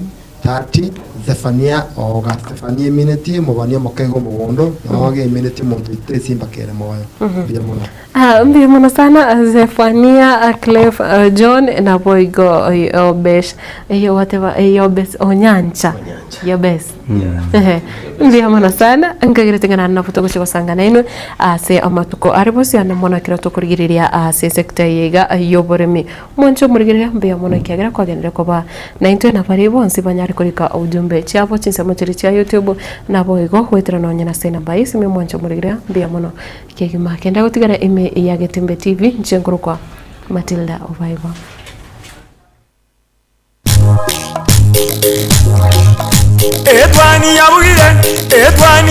30 Zefania oga Zefania minute mubania mokego mugondo nawage minute muntu itesimba kere moyo biyamono mbiyamona sana Zefania Clef John na boigo obes iyo whatever yobes onyancha yobes mbiyamona sana ngagirete na foto ko sangana ino ase amatuko aribosi ana mona kira to kurigiriria ase sector yega yoboremi moncho murigiriria mbiyamona kiagira kwa genere ko ba 90 na pare bonsi banyari kurika ujumbe chabo chinsemo chiri cha YouTube na boigo wetera no nyina sena baisi me moncho murigiriria mbiyamona kigima kenda gutigara ime ya Getembe TV nchenguru kwa Matilda Ovaiva Etwani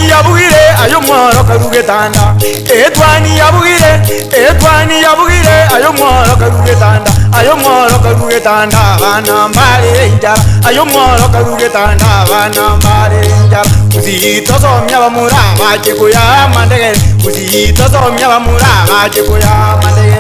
yabugire ayo mworo karugetanda Etwani yabugire ayo mworo karugetanda bana mbale njara ayo mworo karugetanda bana mbale njara uzito somya bamura baje kuya mandege uzito somya bamura baje kuya mandege